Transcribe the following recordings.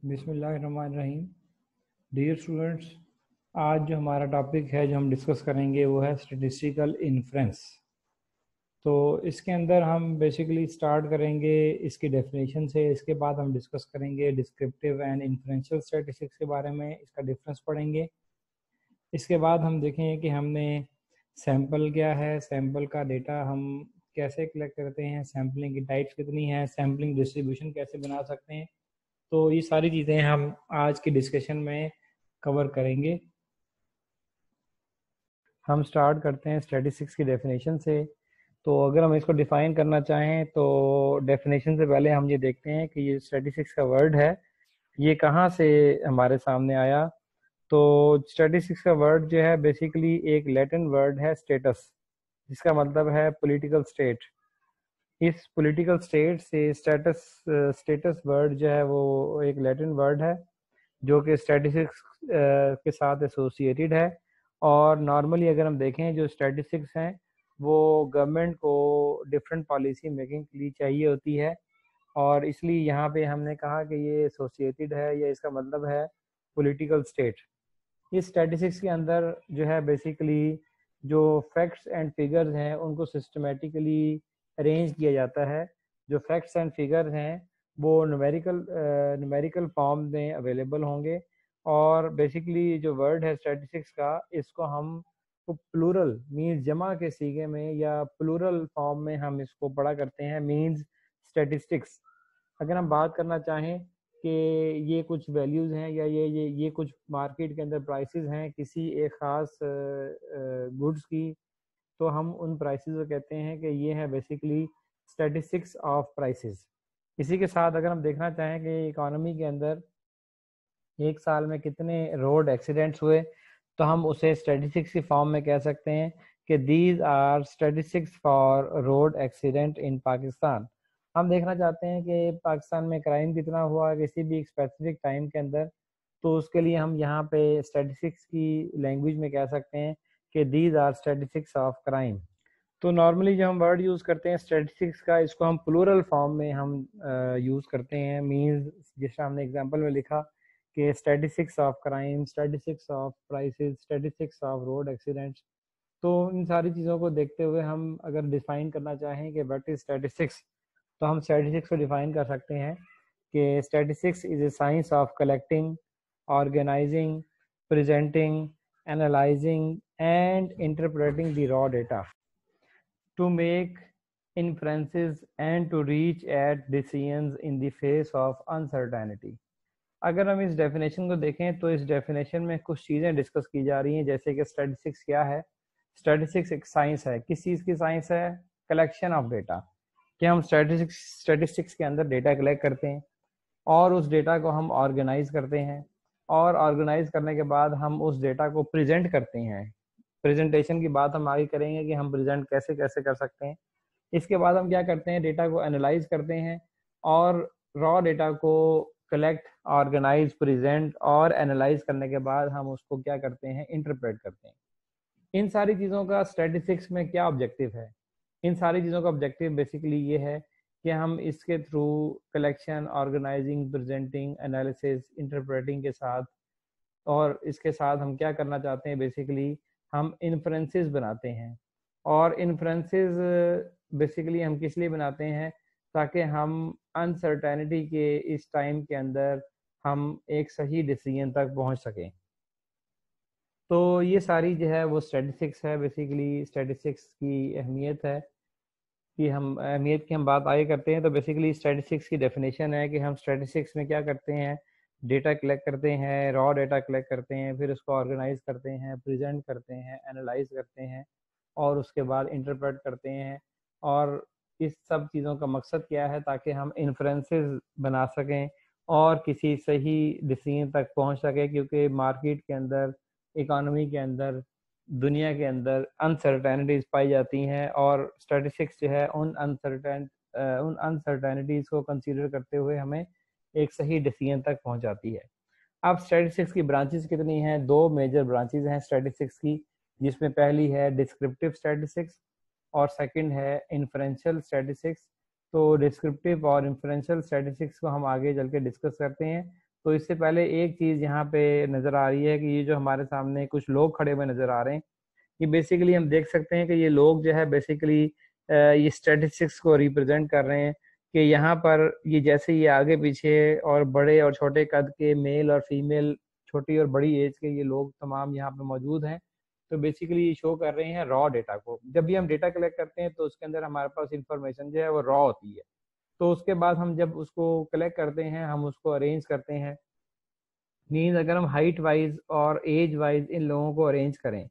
बिस्मिल्लाहिर्रहमानिर्रहीम। Dear students, आज जो हमारा टॉपिक है जो हम डिस्कस करेंगे वो है स्टैटिस्टिकल इन्फ्रेंस। तो इसके अंदर हम बेसिकली स्टार्ट करेंगे इसकी डेफिनेशन से। इसके बाद हम डिस्कस करेंगे डिस्क्रिप्टिव एंड इन्फ्रेंशियल स्टैटिस्टिक्स के बारे में, इसका डिफरेंस पढ़ेंगे। इसके बाद हम देखेंगे कि हमने सैंपल क्या है, सैंपल का डेटा हम कैसे कलेक्ट करते हैं, सैम्पलिंग की टाइप्स कितनी हैं, सैम्पलिंग डिस्ट्रीब्यूशन कैसे बना सकते हैं। तो ये सारी चीज़ें हम आज की डिस्कशन में कवर करेंगे। हम स्टार्ट करते हैं स्टैटिस्टिक्स की डेफिनेशन से। तो अगर हम इसको डिफाइन करना चाहें तो डेफिनेशन से पहले हम ये देखते हैं कि ये स्टैटिस्टिक्स का वर्ड है ये कहाँ से हमारे सामने आया। तो स्टैटिस्टिक्स का वर्ड जो है बेसिकली एक लैटिन वर्ड है स्टेटस, जिसका मतलब है पॉलिटिकल स्टेट। इस पॉलिटिकल स्टेट से स्टेटस वर्ड जो है वो एक लैटिन वर्ड है जो कि स्टैटिस्टिक्स के साथ एसोसिएटेड है। और नॉर्मली अगर हम देखें जो स्टैटिस्टिक्स हैं वो गवर्नमेंट को डिफरेंट पॉलिसी मेकिंग के लिए चाहिए होती है, और इसलिए यहाँ पे हमने कहा कि ये एसोसिएटेड है, या इसका मतलब है पॉलिटिकल स्टेट। इस स्टैटिस्टिक्स के अंदर जो है बेसिकली जो फैक्ट्स एंड फिगर्स हैं उनको सिस्टमेटिकली अरेंज किया जाता है। जो फैक्ट्स एंड फिगर्स हैं वो न्यूमेरिकल फॉर्म में अवेलेबल होंगे। और बेसिकली जो वर्ड है स्टैटिस्टिक्स का, इसको हम प्लूरल मीन्स जमा के सीगे में या प्लूरल फॉर्म में हम इसको पढ़ा करते हैं, मीन्स स्टैटिस्टिक्स। अगर हम बात करना चाहें कि ये कुछ वैल्यूज़ हैं या ये कुछ मार्केट के अंदर प्राइसेस हैं किसी एक ख़ास गुड्स की, तो हम उन प्राइसेस को कहते हैं कि ये है बेसिकली स्टैटिस्टिक्स ऑफ प्राइसेस। इसी के साथ अगर हम देखना चाहें कि इकोनॉमी के अंदर एक साल में कितने रोड एक्सीडेंट्स हुए, तो हम उसे स्टैटिस्टिक्स की फॉर्म में कह सकते हैं कि these are statistics for road accident in Pakistan. हम देखना चाहते हैं कि पाकिस्तान में क्राइम कितना हुआ किसी भी एक स्पेसिफिक टाइम के अंदर, तो उसके लिए हम यहाँ पे स्टैटिस्टिक्स की लैंग्वेज में कह सकते हैं कि these are statistics of crime. तो नॉर्मली जो हम वर्ड यूज़ करते हैं स्टैटिस्टिक्स का, इसको हम प्लूरल फॉर्म में हम यूज़ करते हैं, मीन्स जैसे हमने एग्जांपल में लिखा कि statistics of crime, statistics of prices, statistics of road accidents. तो इन सारी चीज़ों को देखते हुए हम अगर डिफाइन करना चाहें कि व्हाट इज स्टैटिस्टिक्स, तो हम स्टैटिस्टिक्स को डिफाइन कर सकते हैं कि statistics is a science of collecting, organising, presenting, analysing and interpreting the raw data to make inferences and to reach at decisions in the face of uncertainty। अगर हम इस डेफिनेशन को देखें तो इस डेफिनेशन में कुछ चीज़ें डिस्कस की जा रही हैं, जैसे कि स्टैटिस्टिक्स क्या है। स्टैटिस्टिक्स एक साइंस है। किस चीज़ की साइंस है? Collection of data. कि हम स्टैटिस्टिक्स के अंदर डेटा कलेक्ट करते हैं और उस डेटा को हम ऑर्गेनाइज करते हैं, और ऑर्गेनाइज करने के बाद हम उस डेटा को प्रेजेंट करते हैं। प्रेजेंटेशन की बात हम आगे करेंगे कि हम प्रेजेंट कैसे कैसे कर सकते हैं। इसके बाद हम क्या करते हैं, डेटा को एनालाइज करते हैं, और रॉ डेटा को कलेक्ट, ऑर्गेनाइज, प्रेजेंट और एनालाइज करने के बाद हम उसको क्या करते हैं, इंटरप्रेट करते हैं। इन सारी चीज़ों का स्टैटिस्टिक्स में क्या ऑब्जेक्टिव है? इन सारी चीज़ों का ऑब्जेक्टिव बेसिकली ये है कि हम इसके through collection, organising, presenting, analysis, interpreting के साथ, और इसके साथ हम क्या करना चाहते हैं, बेसिकली हम इन्फ्रेंसेस बनाते हैं। और इन्फ्रेंसेस बेसिकली हम किस लिए बनाते हैं? ताकि हम अनसर्टेनिटी के इस टाइम के अंदर हम एक सही डिसीजन तक पहुंच सकें। तो ये सारी जो है वो स्टैटिस्टिक्स है। बेसिकली स्टैटिस्टिक्स की अहमियत है कि हम अहमियत की हम बात आगे करते हैं। तो बेसिकली स्टैटिस्टिक्स की डेफिनेशन है कि हम स्टैटिस्टिक्स में क्या करते हैं, डेटा कलेक्ट करते हैं, रॉ डेटा कलेक्ट करते हैं, फिर उसको ऑर्गेनाइज करते हैं, प्रेजेंट करते हैं, एनालाइज करते हैं और उसके बाद इंटरप्रेट करते हैं। और इस सब चीज़ों का मकसद क्या है? ताकि हम इन्फ्रेंसेस बना सकें और किसी सही डिसीजन तक पहुंच सकें, क्योंकि मार्केट के अंदर, इकोनॉमी के अंदर, दुनिया के अंदर अनसर्टेनिटीज पाई जाती हैं, और स्टैटिस्टिक्स जो है उन अनसर्टेनिटीज को कंसीडर करते हुए हमें एक सही डिसीजन तक पहुंचाती है। अब स्टैटिस्टिक्स की ब्रांचेस कितनी हैं? दो मेजर ब्रांचेस हैं स्टैटिस्टिक्स की, जिसमें पहली है डिस्क्रिप्टिव स्टैटिस्टिक्स और सेकंड है इन्फरेंशियल स्टैटिस्टिक्स। तो डिस्क्रिप्टिव और इन्फरेंशियल स्टैटिस्टिक्स को हम आगे चल के डिस्कस करते हैं। तो इससे पहले एक चीज़ यहाँ पे नज़र आ रही है कि ये जो हमारे सामने कुछ लोग खड़े हुए नज़र आ रहे हैं, ये बेसिकली हम देख सकते हैं कि ये लोग जो है बेसिकली ये स्टैटिस्टिक्स को रिप्रेजेंट कर रहे हैं कि यहाँ पर ये जैसे ये आगे पीछे और बड़े और छोटे कद के मेल और फीमेल, छोटी और बड़ी एज के ये लोग तमाम यहाँ पे मौजूद हैं। तो बेसिकली ये शो कर रहे हैं रॉ डेटा को। जब भी हम डेटा कलेक्ट करते हैं तो उसके अंदर हमारे पास इंफॉर्मेशन जो है वो रॉ होती है। तो उसके बाद हम जब उसको कलेक्ट करते हैं, हम उसको अरेंज करते हैं। मीन्स अगर हम हाइट वाइज और एज वाइज इन लोगों को अरेंज करें,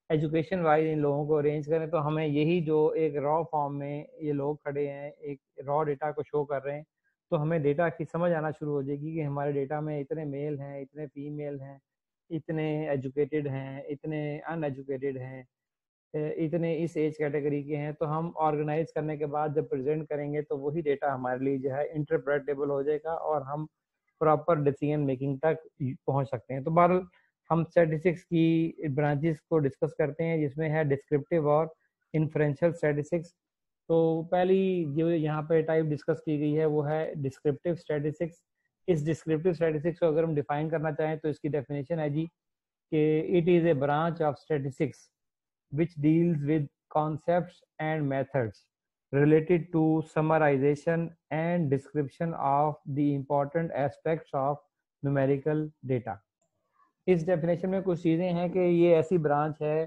एजुकेशन वाइज इन लोगों को अरेंज करें, तो हमें यही जो एक रॉ फॉर्म में ये लोग खड़े हैं, एक रॉ डेटा को शो कर रहे हैं, तो हमें डेटा की समझ आना शुरू हो जाएगी कि हमारे डेटा में इतने मेल हैं, इतने फीमेल हैं, इतने एजुकेटेड हैं, इतने अनएजुकेटेड हैं, इतने इस एज कैटेगरी के हैं। तो हम ऑर्गेनाइज करने के बाद जब प्रेजेंट करेंगे तो वही डेटा हमारे लिए जो है इंटरप्रेटेबल हो जाएगा और हम प्रॉपर डिसीजन मेकिंग तक पहुंच सकते हैं। तो बहरहाल हम स्टैटिस्टिक्स की ब्रांचेस को डिस्कस करते हैं, जिसमें है डिस्क्रिप्टिव और इन्फ्रेंशियल स्टैटिस्टिक्स। तो पहली जो यहाँ पे टाइप डिस्कस की गई है वो है डिस्क्रिप्टिव स्टैटिस्टिक्स। इस डिस्क्रिप्टिव स्टैटिस्टिक्स को अगर हम डिफाइन करना चाहें तो इसकी डेफिनेशन है जी कि it is a branch of statistics which deals with concepts and methods related to summarization and description of the important aspects of numerical data। इस डेफिनेशन में कुछ चीज़ें हैं कि ये ऐसी ब्रांच है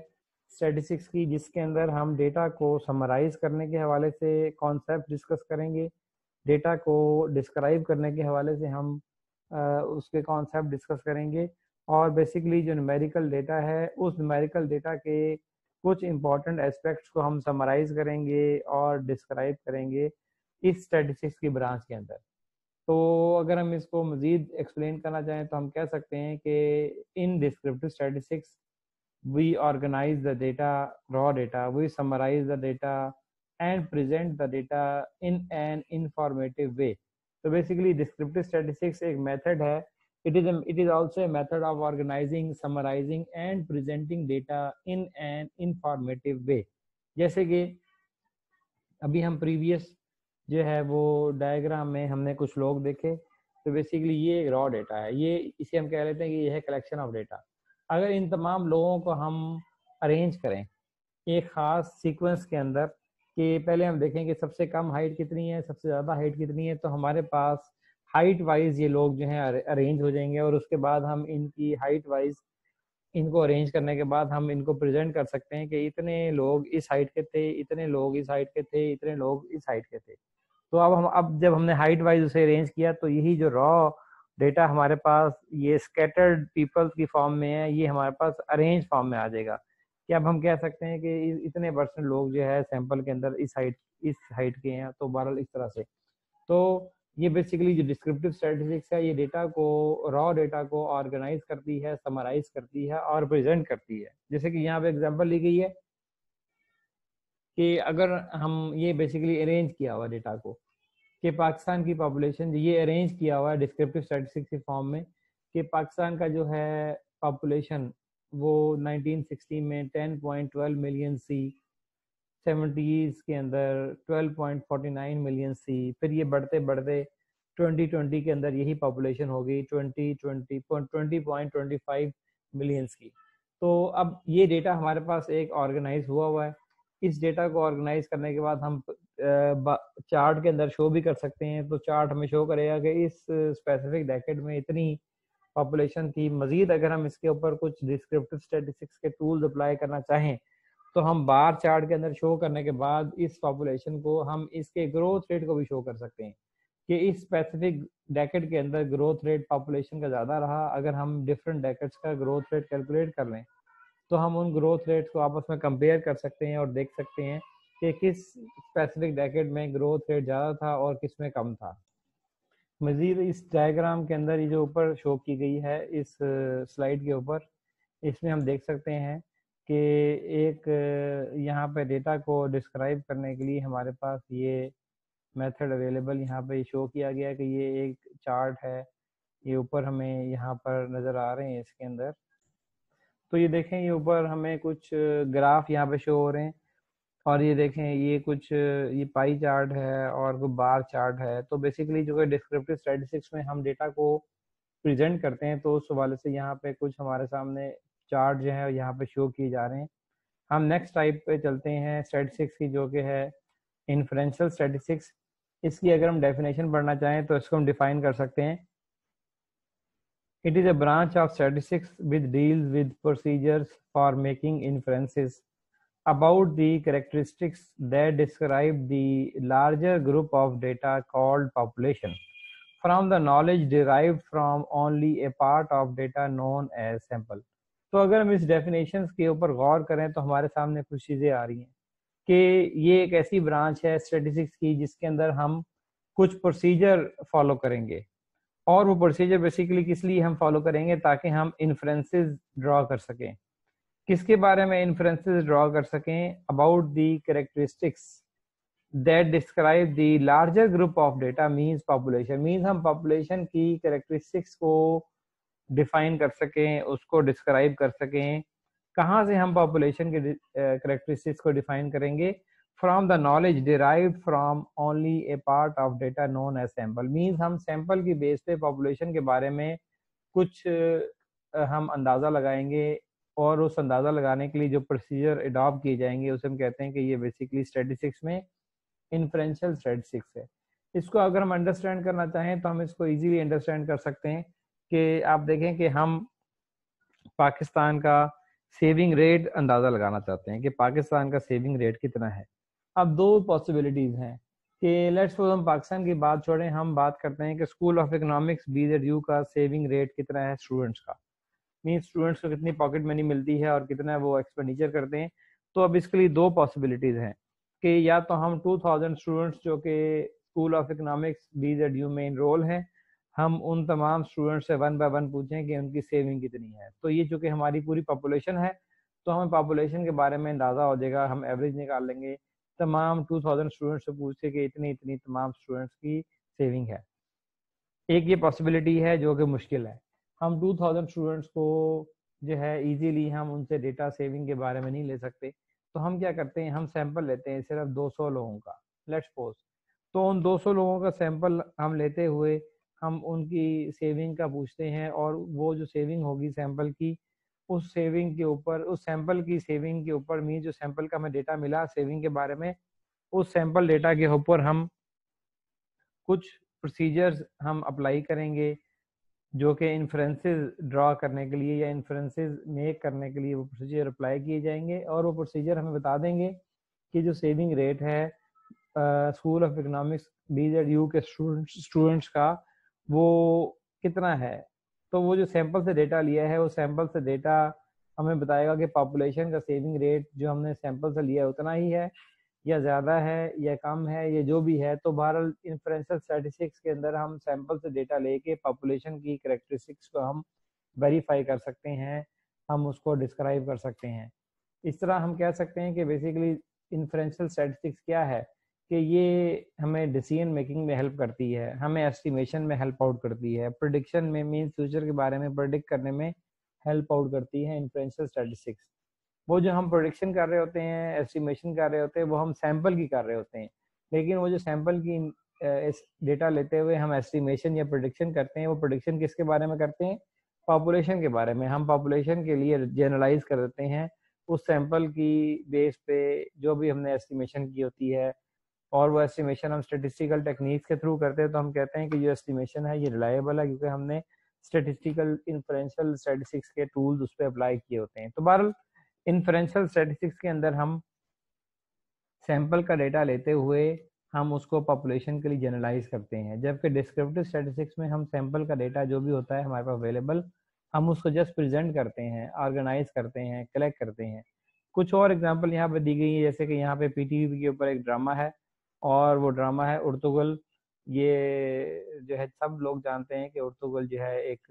स्टैटिस्टिक्स की जिसके अंदर हम डेटा को समराइज करने के हवाले से कॉन्सेप्ट डिस्कस करेंगे, डेटा को डिस्क्राइब करने के हवाले से हम उसके कॉन्सेप्ट डिस्कस करेंगे, और बेसिकली जो न्यूमेरिकल डेटा है उस न्यूमेरिकल डेटा के कुछ इंपॉर्टेंट एस्पेक्ट्स को हम समराइज करेंगे और डिस्क्राइब करेंगे इस स्टैटिस्टिक्स की ब्रांच के अंदर। तो अगर हम इसको मज़ीद एक्सप्लेन करना चाहें तो हम कह सकते हैं कि इन descriptive statistics we organize the data, raw data, we summarize the data and present the data in an informative way। तो basically descriptive statistics एक method है, it is also a method of organizing, summarizing and presenting data in an informative way। जैसे कि अभी हम previous जो है वो डायग्राम में हमने कुछ लोग देखे, तो बेसिकली ये एक रॉ डेटा है, ये इसे हम कह लेते हैं कि ये है कलेक्शन ऑफ डेटा। अगर इन तमाम लोगों को हम अरेंज करें एक ख़ास सीक्वेंस के अंदर कि पहले हम देखें कि सबसे कम हाइट कितनी है, सबसे ज़्यादा हाइट कितनी है, तो हमारे पास हाइट वाइज ये लोग जो हैं अरेंज हो जाएंगे, और उसके बाद हम इनकी हाइट वाइज इनको अरेंज करने के बाद हम इनको प्रेजेंट कर सकते हैं कि इतने लोग इस हाइट के थे, इतने लोग इस हाइट के थे, इतने लोग इस हाइट के थे। तो अब जब हमने हाइट वाइज उसे अरेंज किया तो यही जो रॉ डेटा हमारे पास ये स्कैटर्ड पीपल्स की फॉर्म में है, ये हमारे पास अरेंज फॉर्म में आ जाएगा कि अब हम कह सकते हैं कि इतने परसेंट लोग जो है सैंपल के अंदर इस हाइट के हैं। तो बहरहाल इस तरह से तो ये बेसिकली जो डिस्क्रिप्टिव स्टैटिस्टिक्स है ये डेटा को, रॉ डेटा को ऑर्गेनाइज करती है, समराइज करती है और प्रेजेंट करती है। जैसे कि यहाँ पे एग्जांपल ली गई है कि अगर हम ये बेसिकली अरेंज किया हुआ डेटा को कि पाकिस्तान की पॉपुलेशन, ये अरेंज किया हुआ है डिस्क्रिप्टिव स्टैटिस्टिक्स के फॉर्म में कि पाकिस्तान का जो है पॉपुलेशन वो 1960 में 10.12 मिलियन सी, 70s के अंदर 12.49 मिलियन सी, फिर ये बढ़ते बढ़ते 2020 के अंदर यही पॉपुलेशन हो गई 20.25 मिलियन की। तो अब ये डेटा हमारे पास एक ऑर्गेनाइज हुआ है। इस डेटा को ऑर्गेनाइज करने के बाद हम चार्ट के अंदर शो भी कर सकते हैं। तो चार्ट हमें शो करेगा कि इस स्पेसिफिक डेकेड में इतनी पॉपुलेशन थी। मजीद अगर हम इसके ऊपर कुछ डिस्क्रिप्टिव स्टैटिस्टिक्स के टूल्स अप्लाई करना चाहें तो हम बार चार्ट के अंदर शो करने के बाद इस पॉपुलेशन को हम इसके ग्रोथ रेट को भी शो कर सकते हैं कि इस स्पेसिफिक डेकेड के अंदर ग्रोथ रेट पॉपुलेशन का ज़्यादा रहा। अगर हम डिफरेंट डेकेड्स का ग्रोथ रेट कैलकुलेट कर लें तो हम उन ग्रोथ रेट्स को आपस में कंपेयर कर सकते हैं और देख सकते हैं कि किस स्पेसिफिक डेकेड में ग्रोथ रेट ज़्यादा था और किस में कम था। मज़ीद इस डायग्राम के अंदर ये जो ऊपर शो की गई है इस स्लाइड के ऊपर, इसमें हम देख सकते हैं कि एक यहाँ पे डेटा को डिस्क्राइब करने के लिए हमारे पास ये मेथड अवेलेबल यहाँ पे शो किया गया कि ये एक चार्ट है, ये ऊपर हमें यहाँ पर नज़र आ रहे हैं इसके अंदर। तो ये देखें ये ऊपर हमें कुछ ग्राफ यहाँ पे शो हो रहे हैं, और ये देखें ये कुछ ये पाई चार्ट है और कुछ बार चार्ट है। तो बेसिकली जो है डिस्क्रिप्टिव स्टैटिस्टिक्स में हम डेटा को प्रेजेंट करते हैं, तो उस हवाले से यहाँ पे कुछ हमारे सामने चार्ट जो है यहाँ पे शो किए जा रहे हैं। हम नेक्स्ट टाइप पे चलते हैं स्टैटिस्टिक्स की, जो कि है इन्फ्रेंशियल स्टैटिस्टिक्स। इसकी अगर हम डेफिनेशन पढ़ना चाहें तो इसको हम डिफाइन कर सकते हैं। It is a branch of statistics with deals with procedures for making inferences about the characteristics that describe the larger group of data called population from the knowledge derived from only a part of data known as sample। तो अगर हम इस definition के ऊपर गौर करें तो हमारे सामने कुछ चीज़ें आ रही हैं कि ये एक ऐसी ब्रांच है स्टैटिस्टिक्स की जिसके अंदर हम कुछ प्रोसीजर फॉलो करेंगे, और वो प्रोसीजर बेसिकली किस लिए हम फॉलो करेंगे, ताकि हम इन्फ्रेंसेस ड्रॉ कर सकें। किसके बारे में इन्फ्रेंसेस ड्रॉ कर सकें? About the characteristics that describe the larger group of data means population. Means हम पॉपुलेशन की कैरेक्टरिस्टिक्स को डिफाइन कर सकें, उसको डिस्क्राइब कर सकें। कहाँ से हम पॉपुलेशन के कैरेक्टरिस्टिक्स को डिफाइन करेंगे? From the knowledge derived from only a part of data known as sample. मींस हम सैंपल की बेस पे पॉपुलेशन के बारे में कुछ हम अंदाज़ा लगाएंगे, और उस अंदाज़ा लगाने के लिए जो प्रोसीजर अडॉप्ट किए जाएंगे उसे हम कहते हैं कि ये बेसिकली स्टैटिस्टिक्स में इन्फ्रेंशियल स्टैटिस्टिक्स है। इसको अगर हम अंडरस्टैंड करना चाहें तो हम इसको इजीली अंडरस्टैंड कर सकते हैं कि आप देखें कि हम पाकिस्तान का सेविंग रेट अंदाज़ा लगाना चाहते हैं कि पाकिस्तान का सेविंग रेट कितना है। अब दो पॉसिबिलिटीज़ हैं कि लेट्स सपोज हम पाकिस्तान की बात छोड़ें, हम बात करते हैं कि स्कूल ऑफ इकोनॉमिक्स BZU का सेविंग रेट कितना है स्टूडेंट्स का, मीन स्टूडेंट्स को कितनी पॉकेट मनी मिलती है और कितना वो एक्सपेंडिचर करते हैं। तो अब इसके लिए दो पॉसिबिलिटीज़ हैं कि या तो हम 2000 स्टूडेंट्स जो कि स्कूल ऑफ इकोनॉमिक्स BZU में इनरोल हैं, हम उन तमाम स्टूडेंट्स से 1 बाय 1 पूछें कि उनकी सेविंग कितनी है। तो ये चूँकि हमारी पूरी पॉपुलेशन है तो हमें पॉपुलेशन के बारे में अंदाज़ा हो जाएगा, हम एवरेज निकाल लेंगे, तमाम 2000 स्टूडेंट्स से पूछे कि इतनी इतनी तमाम स्टूडेंट्स की सेविंग है। एक ये पॉसिबिलिटी है जो कि मुश्किल है, हम 2000 स्टूडेंट्स को जो है इजीली हम उनसे डेटा सेविंग के बारे में नहीं ले सकते। तो हम क्या करते हैं, हम सैंपल लेते हैं सिर्फ 200 लोगों का, लेट्स सपोज। तो उन 200 लोगों का सैंपल हम लेते हुए हम उनकी सेविंग का पूछते हैं, और वो जो सेविंग होगी सैंपल की, उस सेविंग के ऊपर, उस सैंपल की सेविंग के ऊपर, मीन जो सैंपल का हमें डेटा मिला सेविंग के बारे में, उस सैंपल डेटा के ऊपर हम कुछ प्रोसीजर्स हम अप्लाई करेंगे जो कि इन्फ्रेंसेस ड्रॉ करने के लिए या इन्फ्रेंसेस मेक करने के लिए वो प्रोसीजर अप्लाई किए जाएंगे, और वो प्रोसीजर हमें बता देंगे कि जो सेविंग रेट है स्कूल ऑफ इकोनॉमिक्स BZU के स्टूडेंट्स का वो कितना है। तो वो जो सैंपल से डेटा लिया है, वो सैंपल से डेटा हमें बताएगा कि पॉपुलेशन का सेविंग रेट जो हमने सैंपल से लिया है उतना ही है या ज़्यादा है या कम है, ये जो भी है। तो बहरहाल इन्फ्रेंशियल स्टैटिस्टिक्स के अंदर हम सैंपल से डेटा लेके पॉपुलेशन की कैरेक्टरिस्टिक्स को हम वेरीफाई कर सकते हैं, हम उसको डिस्क्राइब कर सकते हैं। इस तरह हम कह सकते हैं कि बेसिकली इन्फ्रेंशियल स्टैटिस्टिक्स क्या है कि ये हमें डिसीजन मेकिंग में हेल्प करती है, हमें एस्टिमेशन में हेल्प आउट करती है, प्रिडिक्शन में मीन फ्यूचर के बारे में प्रिडिक्ट करने में हेल्प आउट करती है इन्फ्रेंशियल स्टैटिस्टिक्स। वो जो हम प्रोडिक्शन कर रहे होते हैं, एस्टिमेशन कर रहे होते हैं, वो हम सैंपल की कर रहे होते हैं, लेकिन वो जो सैंपल की डेटा लेते हुए हम एस्टिमेशन या प्रोडिक्शन करते हैं, वो प्रोडिक्शन किसके बारे में करते हैं? पॉपुलेशन के बारे में। हम पॉपुलेशन के लिए जनरलाइज कर देते हैं उस सैंपल की बेस पे जो भी हमने एस्टिमेशन की होती है, और वो एस्टिमेशन हम स्टेटिस्टिकल टेक्निक्स के थ्रू करते हैं। तो हम कहते हैं कि जो एस्टिमेशन है ये रिलायबल है क्योंकि हमने स्टेटिस्टिकल इन्फ्रेंशियल स्टैटिस्टिक्स के टूल्स उस पर अप्लाई किए होते हैं। तो बहरहाल इन्फ्रेंशियल स्टैटिस्टिक्स के अंदर हम सैंपल का डेटा लेते हुए हम उसको पॉपुलेशन के लिए जनरलाइज करते हैं, जबकि डिस्क्रिप्टिव स्टैटिस्टिक्स में हम सैंपल का डेटा जो भी होता है हमारे पास अवेलेबल, हम उसको जस्ट प्रेजेंट करते हैं, ऑर्गेनाइज करते हैं, कलेक्ट करते हैं। कुछ और एग्जांपल यहाँ पे दी गई है, जैसे कि यहाँ पे PTV के ऊपर एक ड्रामा है, और वो ड्रामा है उर्तुगल। ये जो है सब लोग जानते हैं कि उर्तुगल जो है एक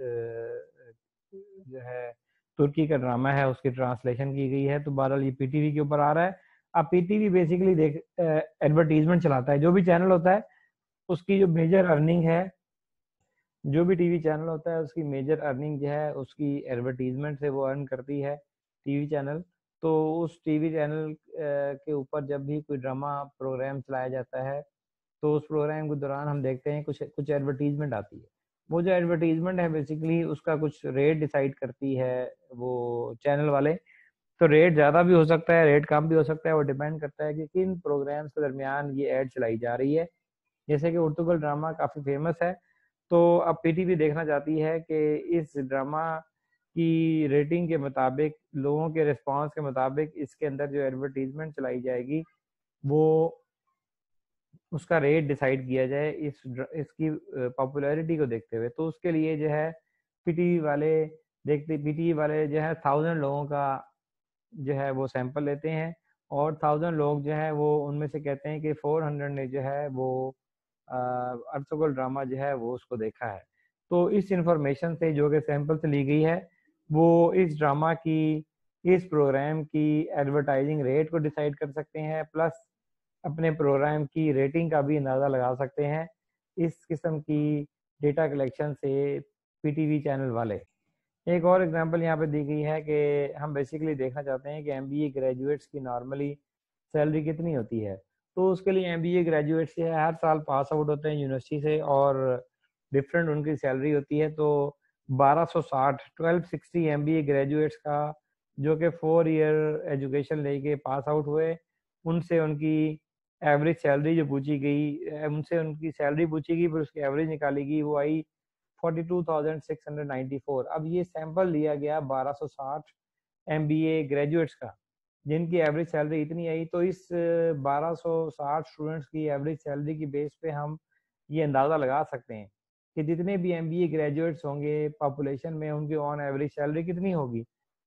जो है तुर्की का ड्रामा है, उसकी ट्रांसलेशन की गई है। तो बहरहाल ये PTV के ऊपर आ रहा है। अब PTV बेसिकली देख एडवर्टीजमेंट चलाता है, जो भी चैनल होता है उसकी जो मेजर अर्निंग है, जो भी टीवी चैनल होता है उसकी मेजर अर्निंग जो है उसकी एडवर्टीजमेंट से वो अर्न करती है टीवी चैनल। तो उस टीवी चैनल के ऊपर जब भी कोई ड्रामा प्रोग्राम चलाया जाता है तो उस प्रोग्राम के दौरान हम देखते हैं कुछ कुछ एडवर्टीजमेंट आती है। वो जो एडवर्टीजमेंट है बेसिकली उसका कुछ रेट डिसाइड करती है वो चैनल वाले। तो रेट ज़्यादा भी हो सकता है, रेट कम भी हो सकता है, वो डिपेंड करता है कि किन प्रोग्राम्स के दरमियान ये ऐड चलाई जा रही है। जैसे कि उर्तुगल ड्रामा काफ़ी फेमस है, तो अब पीटीवी देखना चाहती है कि इस ड्रामा की रेटिंग के मुताबिक, लोगों के रिस्पांस के मुताबिक इसके अंदर जो एडवर्टीजमेंट चलाई जाएगी वो उसका रेट डिसाइड किया जाए इसकी पॉपुलैरिटी को देखते हुए। तो उसके लिए जो है पीटीवी वाले जो है 1000 लोगों का जो है वो सैंपल लेते हैं, और 1000 लोग जो है वो उनमें से कहते हैं कि 400 ने जो है वो अर्तुगरुल ड्रामा जो है वो उसको देखा है। तो इस इंफॉर्मेशन से जो कि सैंपल से ली गई है वो इस ड्रामा की, इस प्रोग्राम की एडवर्टाइजिंग रेट को डिसाइड कर सकते हैं, प्लस अपने प्रोग्राम की रेटिंग का भी अंदाज़ा लगा सकते हैं इस किस्म की डेटा कलेक्शन से पीटीवी चैनल वाले। एक और एग्जांपल यहाँ पे दी गई है कि हम बेसिकली देखना चाहते हैं कि एमबीए ग्रेजुएट्स की नॉर्मली सैलरी कितनी होती है। तो उसके लिए एमबीए ग्रेजुएट्स जो है हर साल पास आउट होते हैं यूनिवर्सिटी से, और डिफरेंट उनकी सैलरी होती है। तो 1260 एमबीए ग्रेजुएट्स का जो कि 4 ईयर एजुकेशन लेके पास आउट हुए, उनसे उनकी एवरेज सैलरी जो पूछी गई, उनसे उनकी सैलरी पूछी गई फिर उसकी एवरेज निकाली गई, वो आई 42,694। अब ये सैंपल लिया गया 1260 एमबीए ग्रेजुएट्स का जिनकी एवरेज सैलरी इतनी आई। तो इस 1260 स्टूडेंट्स की एवरेज सैलरी की बेस पे हम ये अंदाज़ा लगा सकते हैं कि जितने भी एमबीए ग्रेजुएट्स होंगे पॉपुलेशन में, उनकी ऑन एवरेज सैलरी कितनी होगी,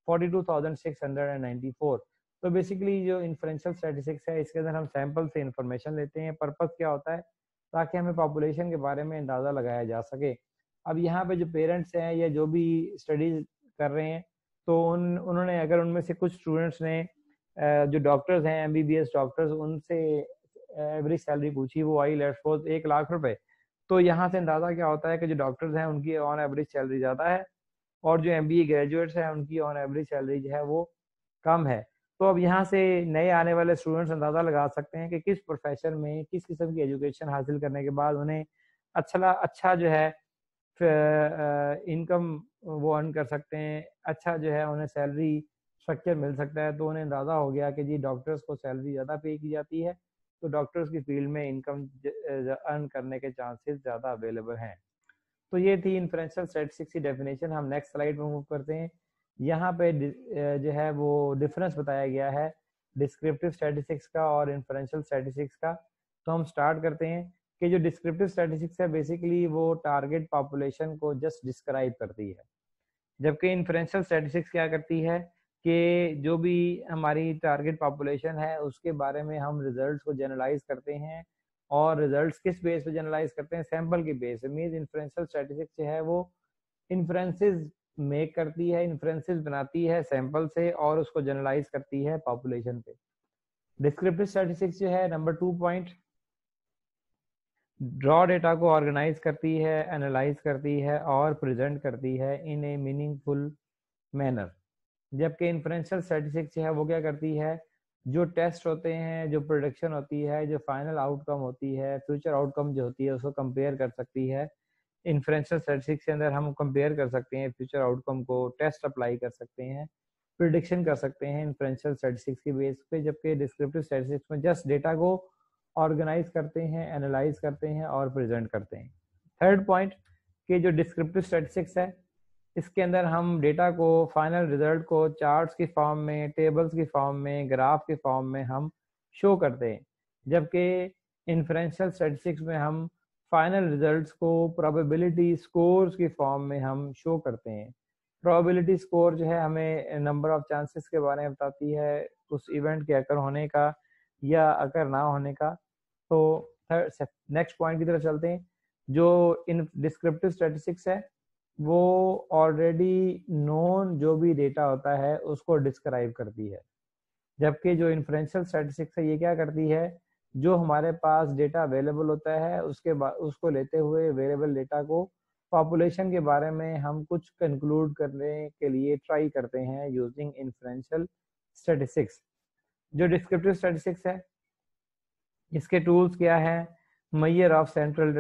42,694। तो बेसिकली जो इन्फ्रेंशियल स्टैटिस्टिक्स है इसके अंदर हम सैंपल से इंफॉर्मेशन लेते हैं। पर्पस क्या होता है, ताकि हमें पॉपुलेशन के बारे में अंदाज़ा लगाया जा सके। अब यहाँ पे जो पेरेंट्स हैं या जो भी स्टडीज कर रहे हैं, तो उन्होंने अगर उनमें से कुछ स्टूडेंट्स ने जो डॉक्टर्स हैं एमबीबीएस डॉक्टर्स, उनसे एवरेज सैलरी पूछी, वो आई लेट्स सपोज 1 लाख रुपए। तो यहाँ से अंदाज़ा क्या होता है कि जो डॉक्टर्स हैं उनकी ऑन एवरेज सैलरी ज़्यादा है, और जो एमबीए ग्रेजुएट्स हैं उनकी ऑन एवरेज सैलरी जो है वो कम है। तो अब यहाँ से नए आने वाले स्टूडेंट्स अंदाज़ा लगा सकते हैं कि किस प्रोफेशन में किस किस्म की एजुकेशन हासिल करने के बाद उन्हें अच्छा जो है इनकम वो अर्न कर सकते हैं, अच्छा जो है उन्हें सैलरी स्ट्रक्चर मिल सकता है। तो उन्हें अंदाज़ा हो गया कि जी डॉक्टर्स को सैलरी ज़्यादा पे की जाती है, तो डॉक्टर्स की फील्ड में इनकम अर्न करने के चांसेस ज़्यादा अवेलेबल हैं। तो ये थी इन्फ्रेंशियल स्टैटिस्टिक्स की डेफिनेशन। हम नेक्स्ट स्लाइड में मूव करते हैं। यहाँ पे जो है वो डिफरेंस बताया गया है डिस्क्रिप्टिव स्टैटिस्टिक्स का और इन्फ्रेंशियल स्टैटिस्टिक्स का। तो हम स्टार्ट करते हैं कि जो डिस्क्रिप्टिव स्टैटिस्टिक्स है बेसिकली वो टारगेट पॉपुलेशन को जस्ट डिस्क्राइब करती है, जबकि इन्फ्रेंशियल स्टैटिस्टिक्स क्या करती है कि जो भी हमारी टारगेट पॉपुलेशन है उसके बारे में हम रिजल्ट्स को जनरलाइज करते हैं। और रिजल्ट्स किस बेस पे जनरलाइज करते हैं, सैंपल की बेस। मींस इन्फ्रेंशियल स्टैटिस्टिक्स जो है वो इन्फ्रेंसेस मेक करती है, इन्फ्रेंसेस बनाती है सैंपल से, और उसको जनरलाइज करती है पॉपुलेशन पे। डिस्क्रिप्टिव स्टैटिस्टिक्स जो है नंबर 2 पॉइंट, ड्रॉ डेटा को ऑर्गेनाइज करती है, एनालाइज करती है और प्रेजेंट करती है इन ए मीनिंगफुल मैनर। जबकि इन्फ्रेंशियल स्टैटिस्टिक्स जो है वो क्या करती है, जो टेस्ट होते हैं, जो प्रोडिक्शन होती है, जो फाइनल आउटकम होती है, फ्यूचर आउटकम जो होती है उसको कंपेयर कर सकती है। इन्फ्रेंशियल स्टैटिस्टिक्स के अंदर हम कंपेयर कर सकते हैं फ्यूचर आउटकम को, टेस्ट अप्लाई कर सकते हैं, प्रिडिक्शन कर सकते हैं इन्फ्रेंशियल स्टैटिस्टिक्स की बेस पे। जबकि डिस्क्रिप्टिव स्टैटिस्टिक्स में जस्ट डेटा को ऑर्गेनाइज करते हैं, एनालाइज करते हैं और प्रेजेंट करते हैं। थर्ड पॉइंट कि जो डिस्क्रिप्टिव स्टैटिस्टिक्स है इसके अंदर हम डेटा को, फाइनल रिजल्ट को चार्ट्स की फॉर्म में, टेबल्स की फॉर्म में, ग्राफ की फॉर्म में हम शो करते हैं। जबकि इन्फ्रेंशियल स्टैटिस्टिक्स में हम फाइनल रिजल्ट्स को प्रोबेबिलिटी स्कोर्स की फॉर्म में हम शो करते हैं। प्रोबेबिलिटी स्कोर जो है हमें नंबर ऑफ चांसेस के बारे में बताती है उस इवेंट के अकर होने का या अकर ना होने का। तो नेक्स्ट पॉइंट की तरफ चलते हैं। जो इन डिस्क्रिप्टिव स्टैटिस्टिक्स है वो ऑलरेडी नोन जो भी डेटा होता है उसको डिस्क्राइब करती है, जबकि जो इन्फ्रेंशियल स्टैटिस्टिक्स है ये क्या करती है, जो हमारे पास डेटा अवेलेबल होता है उसके बाद उसको लेते हुए अवेलेबल डेटा को पॉपुलेशन के बारे में हम कुछ कंक्लूड करने के लिए ट्राई करते हैं यूजिंग इन्फ्रेंशियल स्टैटिस्टिक्स। जो डिस्क्रिप्टिव स्टैटिस्टिक्स है इसके टूल्स क्या है, measure of central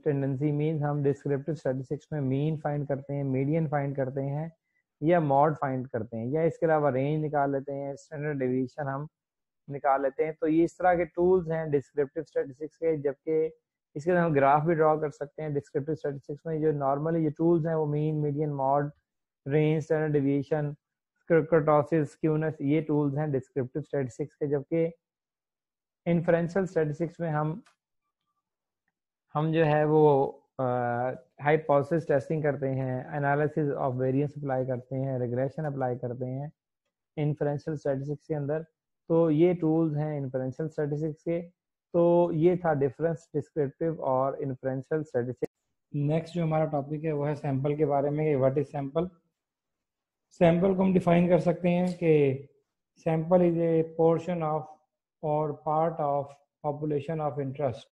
tendency means हम डिस्क्रिप्टिव स्टैटिस्टिक्स में मीन फाइंड करते हैं, मीडियन फाइंड करते हैं, या मॉड फाइंड करते हैं, या इसके अलावा रेंज निकाल लेते हैं, स्टैंडर्ड डेविएशन हम निकाल लेते हैं। तो ये इस तरह के टूल्स हैं डिस्क्रिप्टिव स्टैटिस्टिक्स के। जबकि इसके अंदर हम ग्राफ भी ड्रॉ कर सकते हैं। डिस्क्रिप्टिव स्टैटिस्टिक्स में जो नॉर्मली ये टूल्स हैं वो mean, median, mod, range, standard deviation, kurtosis, skewness, ये टूल्स हैं डिस्क्रिप्टिव स्टैटिस्टिक्स के। जबकि इन्फरेंशियल स्टैटिस्टिक्स में हम जो है वो हाइपोथेसिस टेस्टिंग करते हैं, एनालिसिस ऑफ वेरिएंस अप्लाई करते हैं, रिग्रेशन अप्लाई करते हैं इन्फरेंशियल स्टैटिस्टिक्स के अंदर। तो ये टूल्स हैं इन्फरेंशियल स्टैटिस्टिक्स के। तो ये था डिफरेंस डिस्क्रिप्टिव और इन्फरेंशियल स्टैटिस्टिक्स। नेक्स्ट जो हमारा टॉपिक है वो है सैंपल के बारे में। What is sample? सैंपल को हम डिफाइन कर सकते हैं कि sample is a portion of or part of population of interest.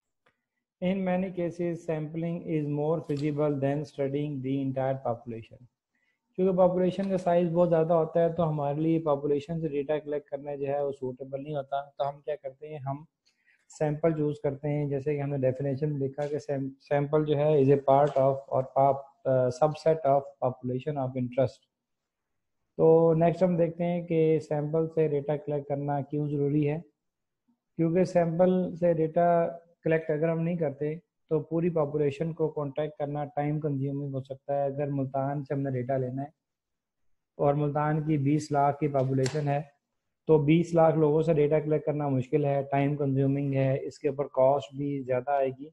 In many cases, sampling is more feasible than studying the entire population. क्योंकि पॉपुलेशन का साइज बहुत ज़्यादा होता है तो हमारे लिए पॉपुलेशन से डेटा कलेक्ट करना जो है वो सूटेबल नहीं होता। तो हम क्या करते हैं, हम सैंपल चूज़ करते हैं। जैसे कि हमने डेफिनेशन में लिखा कि सैंपल जो है इज़ ए पार्ट ऑफ और subset of population of interest. तो नेक्स्ट हम देखते हैं कि सैंपल से डेटा कलेक्ट करना क्यों ज़रूरी है। क्योंकि सैंपल से डेटा कलेक्ट अगर हम नहीं करते तो पूरी पॉपुलेशन को कॉन्टैक्ट करना टाइम कंज्यूमिंग हो सकता है। अगर मुल्तान से हमने डेटा लेना है और मुल्तान की 20 लाख की पॉपुलेशन है तो 20 लाख लोगों से डेटा कलेक्ट करना मुश्किल है, टाइम कंज्यूमिंग है, इसके ऊपर कॉस्ट भी ज़्यादा आएगी।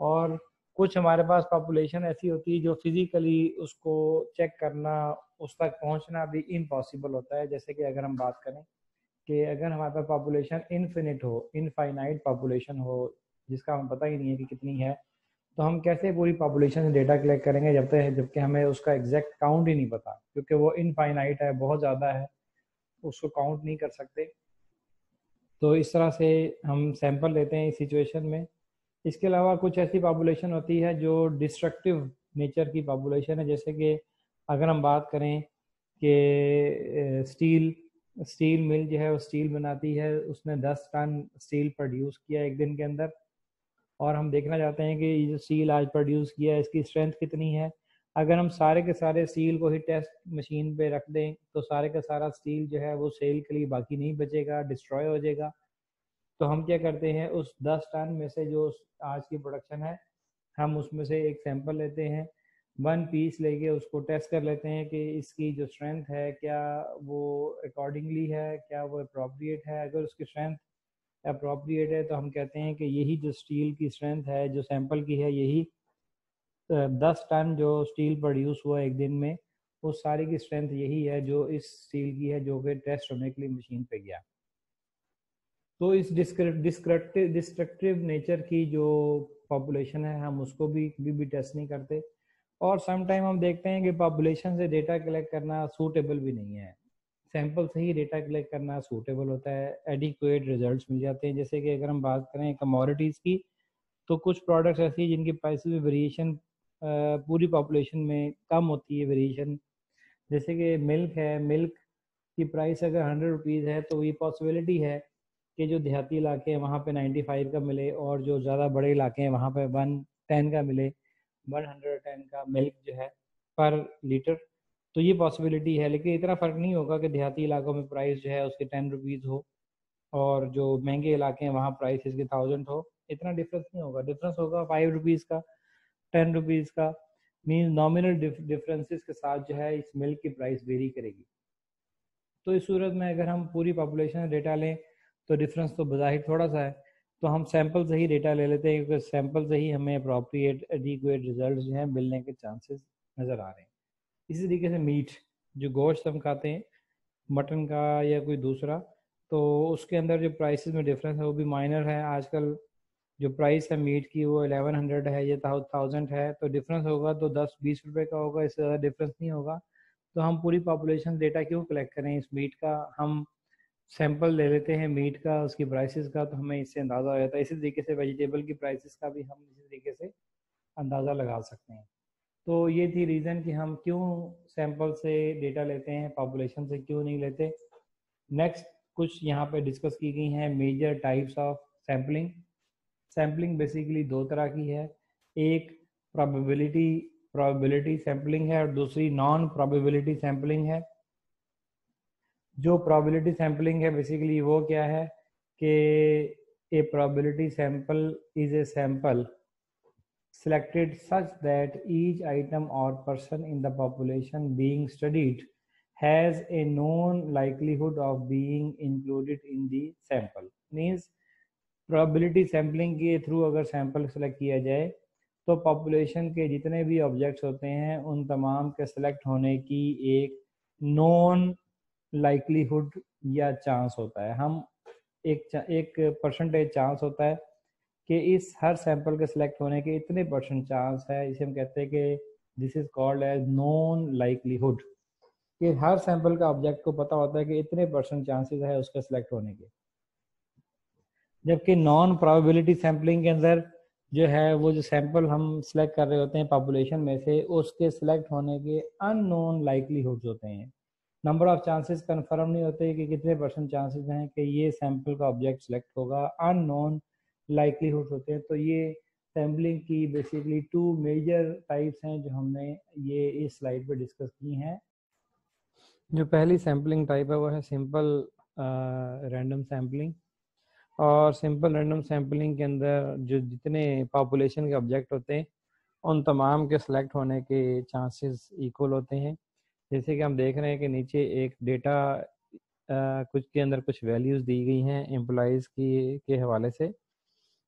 और कुछ हमारे पास पॉपुलेशन ऐसी होती है जो फिज़िकली उसको चेक करना, उस तक पहुंचना भी इम्पॉसिबल होता है। जैसे कि अगर हम बात करें कि अगर हमारे पास पॉपुलेशन इनफिनिट हो, इनफाइनाइट पॉपुलेशन हो जिसका हमें पता ही नहीं है कि कितनी है, तो हम कैसे पूरी पॉपुलेशन से डेटा कलेक्ट करेंगे जबकि हमें उसका एग्जैक्ट काउंट ही नहीं पता, क्योंकि वो इनफाइनाइट है, बहुत ज़्यादा है, उसको काउंट नहीं कर सकते। तो इस तरह से हम सैंपल लेते हैं इस सिचुएशन में। इसके अलावा कुछ ऐसी पॉपुलेशन होती है जो डिस्ट्रक्टिव नेचर की पॉपुलेशन है। जैसे कि अगर हम बात करें कि स्टील मिल जो है वो स्टील बनाती है, उसने 10 टन स्टील प्रोड्यूस किया एक दिन के अंदर, और हम देखना चाहते हैं कि ये जो स्टील आज प्रोड्यूस किया है इसकी स्ट्रेंथ कितनी है। अगर हम सारे के सारे स्टील को ही टेस्ट मशीन पे रख दें तो सारे का सारा स्टील जो है वो सेल के लिए बाकी नहीं बचेगा, डिस्ट्रॉय हो जाएगा। तो हम क्या करते हैं, उस 10 टन में से जो आज की प्रोडक्शन है हम उसमें से एक सैंपल लेते हैं, 1 पीस लेके उसको टेस्ट कर लेते हैं कि इसकी जो स्ट्रेंथ है क्या वो अकॉर्डिंगली है, क्या वो अप्रोप्रिएट है। अगर उसकी स्ट्रेंथ अप्रोप्रिएट है तो हम कहते हैं कि यही जो स्टील की स्ट्रेंथ है जो सैंपल की है, यही 10 टन जो स्टील प्रोड्यूस हुआ एक दिन में, वो सारी की स्ट्रेंथ यही है जो इस स्टील की है जो कि टेस्ट होने के लिए मशीन पे गया। तो इस डिस्ट्रक्टिव नेचर की जो पॉपुलेशन है हम उसको भी टेस्ट नहीं करते। और समटाइम हम देखते हैं कि पॉपुलेशन से डेटा कलेक्ट करना सूटेबल भी नहीं है, सैंपल से ही डेटा कलेक्ट करना सूटेबल होता है, एडिक्वेट रिजल्ट्स मिल जाते हैं। जैसे कि अगर हम बात करें कमोडिटीज़ की, तो कुछ प्रोडक्ट्स ऐसी हैं जिनकी प्राइस में वेरिएशन पूरी पॉपुलेशन में कम होती है वेरिएशन। जैसे कि मिल्क है, मिल्क की प्राइस अगर 100 रुपीज़ है तो ये पॉसिबिलिटी है कि जो देहाती इलाके हैं वहाँ पे 95 का मिले और जो ज़्यादा बड़े इलाके हैं वहाँ पे 110 का मिले, 110 का मिल्क जो है पर लीटर। तो ये पॉसिबिलिटी है, लेकिन इतना फ़र्क नहीं होगा कि देहाती इलाकों में प्राइस जो है उसके 10 रुपीज़ हो और जो महंगे इलाके हैं वहाँ प्राइस इसके 1000 हो। इतना डिफरेंस नहीं होगा, डिफरेंस होगा 5 रुपीज़ का, 10 रुपीज़ का। मीन्स नॉमिनल डिफरेंसेस के साथ जो है इस मिल्क की प्राइस वेरी करेगी। तो इस सूरत में अगर हम पूरी पॉपुलेशन डेटा लें तो डिफरेंस तो बज़ाहिर थोड़ा सा है। तो हम सैंपल से ही डेटा ले लेते हैं क्योंकि सैंपल से ही हमें अप्रोप्रिएट एडिक्वेट रिजल्ट जो हैं मिलने के चांसेस नज़र आ रहे हैं। इसी तरीके से मीट, जो गोश्त हम खाते हैं मटन का या कोई दूसरा, तो उसके अंदर जो प्राइसेस में डिफरेंस है वो भी माइनर है। आजकल जो प्राइस है मीट की वो 1100 है, ये 1000 है, तो डिफरेंस होगा तो 10-20 रुपए का होगा, इससे ज़्यादा डिफरेंस नहीं होगा। तो हम पूरी पॉपुलेशन डेटा क्यों कलेक्ट करें इस मीट का, हम सैंपल ले लेते हैं मीट का, उसकी प्राइसेस का, तो हमें इससे अंदाज़ा हो जाता है। इसी तरीके से वेजिटेबल की प्राइसेस का भी हम इसी तरीके से अंदाज़ा लगा सकते हैं। तो ये थी रीज़न कि हम क्यों सैंपल से डेटा लेते हैं, पॉपुलेशन से क्यों नहीं लेते। नेक्स्ट कुछ यहाँ पे डिस्कस की गई हैं major types of sampling. Sampling basically दो तरह की है, एक प्रोबेबिलिटी सैम्पलिंग है और दूसरी नॉन प्रोबेबिलिटी सैम्पलिंग है। जो प्रोबेबिलिटी सैम्पलिंग है बेसिकली वो क्या है कि a probability sample is a sample selected such that each item or person in the population being studied has a known likelihood of being included in the sample. Means probability sampling के through अगर sample select किया जाए तो population के जितने भी objects होते हैं उन तमाम के सेलेक्ट होने की एक नॉन लाइकलीहुड या चांस होता है। हम एक परसेंटेज चांस होता है कि इस हर सैंपल के सिलेक्ट होने के इतने परसेंट चांस है, इसे हम कहते हैं कि this is called as non likelihood, कि हर सैंपल का ऑब्जेक्ट को पता होता है कि इतने परसेंट चांसेस है उसके सिलेक्ट होने के। जबकि नॉन प्रोबेबिलिटी सैम्पलिंग के अंदर जो है वो जो सैंपल हम सिलेक्ट कर रहे होते हैं पॉपुलेशन में से उसके सिलेक्ट होने के अननोन लाइकलीहुड्स होते हैं। नंबर ऑफ चांसेस कंफर्म नहीं होते कि कितने परसेंट चांसेस हैं कि ये सैंपल का ऑब्जेक्ट सिलेक्ट होगा, अननोन लाइकलीहुड होते हैं। तो ये सैम्पलिंग की बेसिकली टू मेजर टाइप्स हैं जो हमने ये इस स्लाइड पे डिस्कस की हैं। जो पहली सैम्पलिंग टाइप है वो है सिंपल रैंडम सैम्पलिंग। और सिंपल रैंडम सैम्पलिंग के अंदर जो जितने पॉपुलेशन के ऑब्जेक्ट होते हैं उन तमाम के सिलेक्ट होने के चांसेस इक्वल होते हैं। जैसे कि हम देख रहे हैं कि नीचे एक डेटा कुछ के अंदर कुछ वैल्यूज़ दी गई हैं एम्प्लॉइज़ की के हवाले से।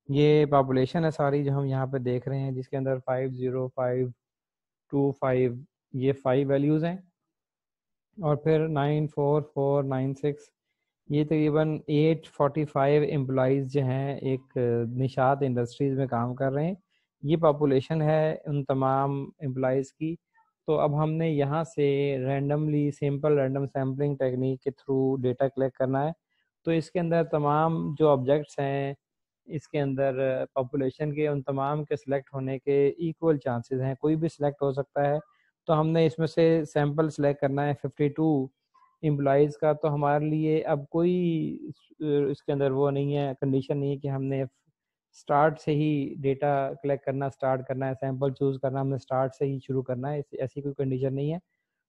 ये पॉपुलेशन है सारी जो हम यहाँ पे देख रहे हैं, जिसके अंदर 50525 ये 5 वैल्यूज़ हैं और फिर 94496 ये तकरीबन 845 एम्प्लॉइज़ जो हैं एक निशात इंडस्ट्रीज़ में काम कर रहे हैं। ये पॉपुलेशन है उन तमाम एम्प्लॉइज़ की। तो अब हमने यहाँ से randomly simple random sampling technique के थ्रू डेटा कलेक्ट करना है। तो इसके अंदर तमाम जो ऑब्जेक्ट्स हैं इसके अंदर पॉपुलेशन के उन तमाम के सिलेक्ट होने के इक्वल चांसेस हैं, कोई भी सिलेक्ट हो सकता है। तो हमने इसमें से सैंपल सेलेक्ट करना है 52 एम्प्लॉइज़ का। तो हमारे लिए अब कोई इसके अंदर वो नहीं है, कंडीशन नहीं है कि हमने स्टार्ट से ही डेटा कलेक्ट करना स्टार्ट करना है, सैंपल चूज़ करना हमने स्टार्ट से ही शुरू करना है, ऐसी कोई कंडीशन नहीं है।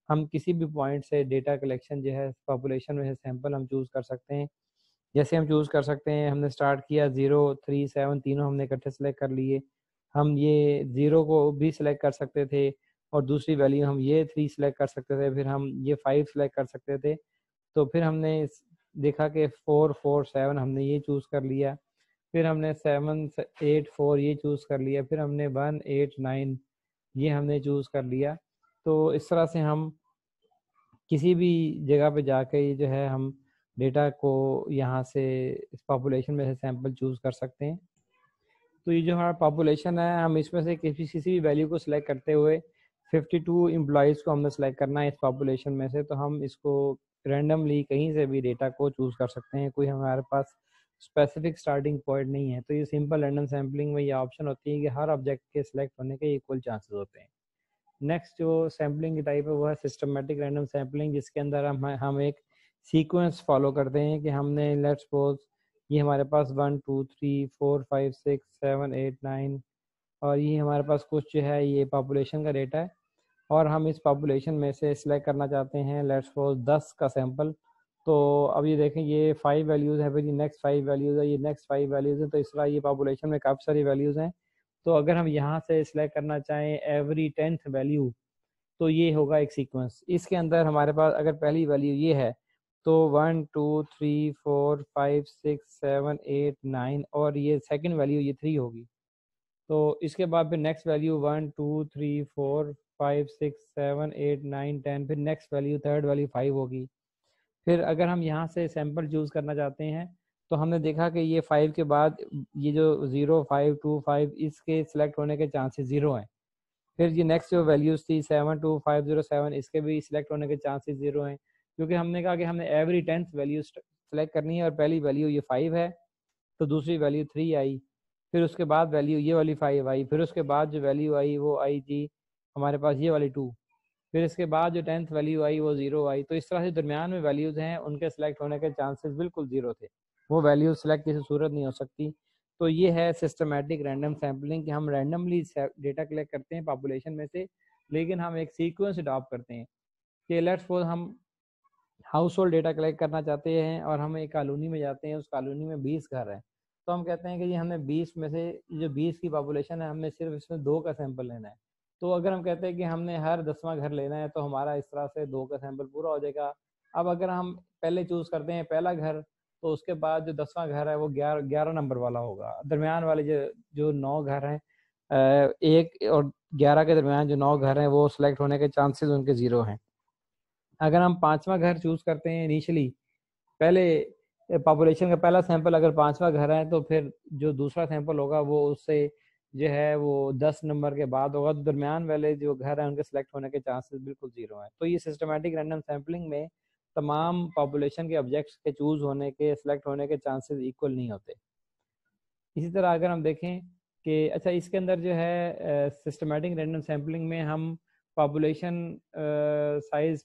हम किसी भी पॉइंट से डेटा कलेक्शन जो है पॉपुलेशन में से सैंपल हम चूज़ कर सकते हैं। जैसे हम चूज़ कर सकते हैं, हमने स्टार्ट किया 0, 3, 7 तीनों हमने इकट्ठे सेलेक्ट कर लिए। हम ये 0 को भी सिलेक्ट कर सकते थे और दूसरी वैल्यू हम ये 3 सेलेक्ट कर सकते थे, फिर हम ये 5 सेलेक्ट कर सकते थे। तो फिर हमने देखा कि 4, 4, 7 हमने ये चूज़ कर लिया, फिर हमने 7, 8, 4 ये चूज़ कर लिया, फिर हमने 1, 8, 9 ये हमने चूज़ कर लिया। तो इस तरह से हम किसी भी जगह पे जाके जो है हम डेटा को यहाँ से इस पॉपुलेशन में से सैंपल चूज़ कर सकते हैं। तो ये जो हमारा पॉपुलेशन है हम इसमें से किसी भी वैल्यू को सिलेक्ट करते हुए 52 एम्प्लॉइज़ को हमने सेलेक्ट करना है इस पॉपुलेशन में से। तो हम इसको रैंडमली कहीं से भी डेटा को चूज़ कर सकते हैं, कोई हमारे पास स्पेसिफिक स्टार्टिंग पॉइंट नहीं है। तो ये सिंपल रैंडम सैम्पलिंग में ये ऑप्शन होती है कि हर ऑब्जेक्ट के सिलेक्ट होने के इक्वल चांसेस होते हैं। नेक्स्ट जो सैम्पलिंग की टाइप है वो है सिस्टमेटिक रैंडम सैम्पलिंग, जिसके अंदर हम एक सीक्वेंस फॉलो करते हैं कि हमने लेट्स सपोज ये हमारे पास 1, 2, 3, 4, 5, 6, 7, 8, 9 और ये हमारे पास कुछ जो है ये पॉपुलेशन का डेटा है और हम इस पॉपुलेशन में से सिलेक्ट करना चाहते हैं लेट्स सपोज 10 का सैंपल। तो अब ये देखें ये 5 वैल्यूज़ है, फिर ये नेक्स्ट 5 वैल्यूज़ है, ये नेक्स्ट 5 वैल्यूज़ है। तो इस तरह ये पॉपुलेशन में काफ़ी सारी वैल्यूज़ हैं। तो अगर हम यहाँ से सिलेक्ट करना चाहें एवरी 10th वैल्यू तो ये होगा एक सीक्वेंस। इसके अंदर हमारे पास अगर पहली वैल्यू ये है तो 1, 2, 3, 4, 5, 6, 7, 8, 9 और ये सेकंड वैल्यू ये 3 होगी। तो इसके बाद फिर नेक्स्ट वैल्यू 1, 2, 3, 4, 5, 6, 7, 8, 9, 10 फिर नेक्स्ट वैल्यू थर्ड वैल्यू 5 होगी। फिर अगर हम यहाँ से सैंपल चूज़ करना चाहते हैं तो हमने देखा कि ये 5 के बाद ये जो 0, 5, 2, 5 इसके सिलेक्ट होने के चांसेस 0 हैं। फिर ये नेक्स्ट जो वैल्यूज़ थी 72507 इसके भी सिलेक्ट होने के चांसेस 0 हैं, क्योंकि हमने कहा कि हमने एवरी 10th वैल्यू सेलेक्ट करनी है और पहली वैल्यू ये 5 है तो दूसरी वैल्यू 3 आई, फिर उसके बाद वैल्यू ये वाली 5 आई, फिर उसके बाद जो वैल्यू आई वो आई थी हमारे पास ये वाली 2, फिर इसके बाद जो 10th वैल्यू आई वो 0 आई। तो इस तरह से दरमियान में वैल्यूज़ हैं उनके सेलेक्ट होने के चांसेस बिल्कुल 0 थे, वो वैल्यू सेलेक्ट किसी सूरत नहीं हो सकती। तो ये है सिस्टमेटिक रैंडम सैम्पलिंग कि हम रैंडमली डेटा कलेक्ट करते हैं पॉपुलेशन में से, लेकिन हम एक सीक्वेंस अडॉप्ट करते हैं कि लेट्स सपोज हम हाउस होल्ड डेटा कलेक्ट करना चाहते हैं और हम एक कॉलोनी में जाते हैं, उस कॉलोनी में 20 घर हैं, तो हम कहते हैं कि ये हमने 20 में से जो 20 की पॉपुलेशन है हमने सिर्फ इसमें 2 का सैंपल लेना है। तो अगर हम कहते हैं कि हमने हर 10वां घर लेना है तो हमारा इस तरह से 2 का सैंपल पूरा हो जाएगा। अब अगर हम पहले चूज़ करते हैं पहला घर, तो उसके बाद जो 10वां घर है वो 11 नंबर वाला होगा। दरमियान वाले जो 9 घर हैं, 1 और 11 के दरमियान जो 9 घर हैं वो सिलेक्ट होने के चांसेस उनके 0 हैं। अगर हम 5वां घर चूज़ करते हैं इनिशियली, पहले पॉपुलेशन का पहला सैंपल अगर 5वां घर है, तो फिर जो दूसरा सैंपल होगा वो उससे जो है वो 10 नंबर के बाद होगा, तो दरमियान वाले जो घर हैं उनके सिलेक्ट होने के चांसेस बिल्कुल 0 हैं। तो ये सिस्टमेटिक रैंडम सैम्पलिंग में तमाम पॉपुलेशन के ऑब्जेक्ट्स के चूज़ होने के, सिलेक्ट होने के चांसेस इक्वल नहीं होते। इसी तरह अगर हम देखें कि अच्छा इसके अंदर जो है सिस्टमेटिक रैंडम सैम्पलिंग में हम पॉपुलेशन साइज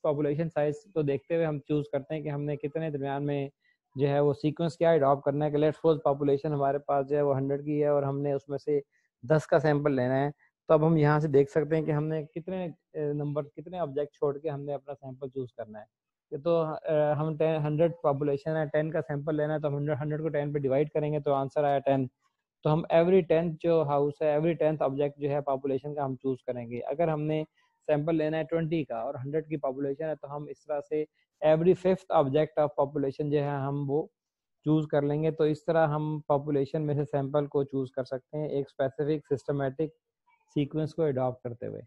को देखते हुए हम चूज़ करते हैं कि हमने कितने दरमियान में जो है वो सीक्वेंस क्या अडॉप्ट करना है। कि लेट्स सपोज पॉपुलेशन हमारे पास जो है वो 100 की है और हमने उसमें से 10 का सैंपल लेना है, तो अब हम यहाँ से देख सकते हैं कि हमने कितने ऑब्जेक्ट छोड़ के हमने अपना सैंपल चूज़ करना है। तो हम 100 पॉपुलेशन है, 10 का सैंपल लेना है, तो हम 100 को 10 पे डिवाइड करेंगे तो आंसर आया 10। तो हम एवरी 10th जो हाउस है, एवरी 10th ऑब्जेक्ट जो है पॉपुलेशन का हम चूज़ करेंगे। अगर हमने सैंपल लेना है 20 का और 100 की पॉपुलेशन है, तो हम इस तरह से every 5th object of population जो है हम वो चूज़ कर लेंगे। तो इस तरह हम पॉपुलेशन में से सैंपल को चूज़ कर सकते हैं एक स्पेसिफिक सिस्टमेटिक सीक्वेंस को अडॉप्ट करते हुए।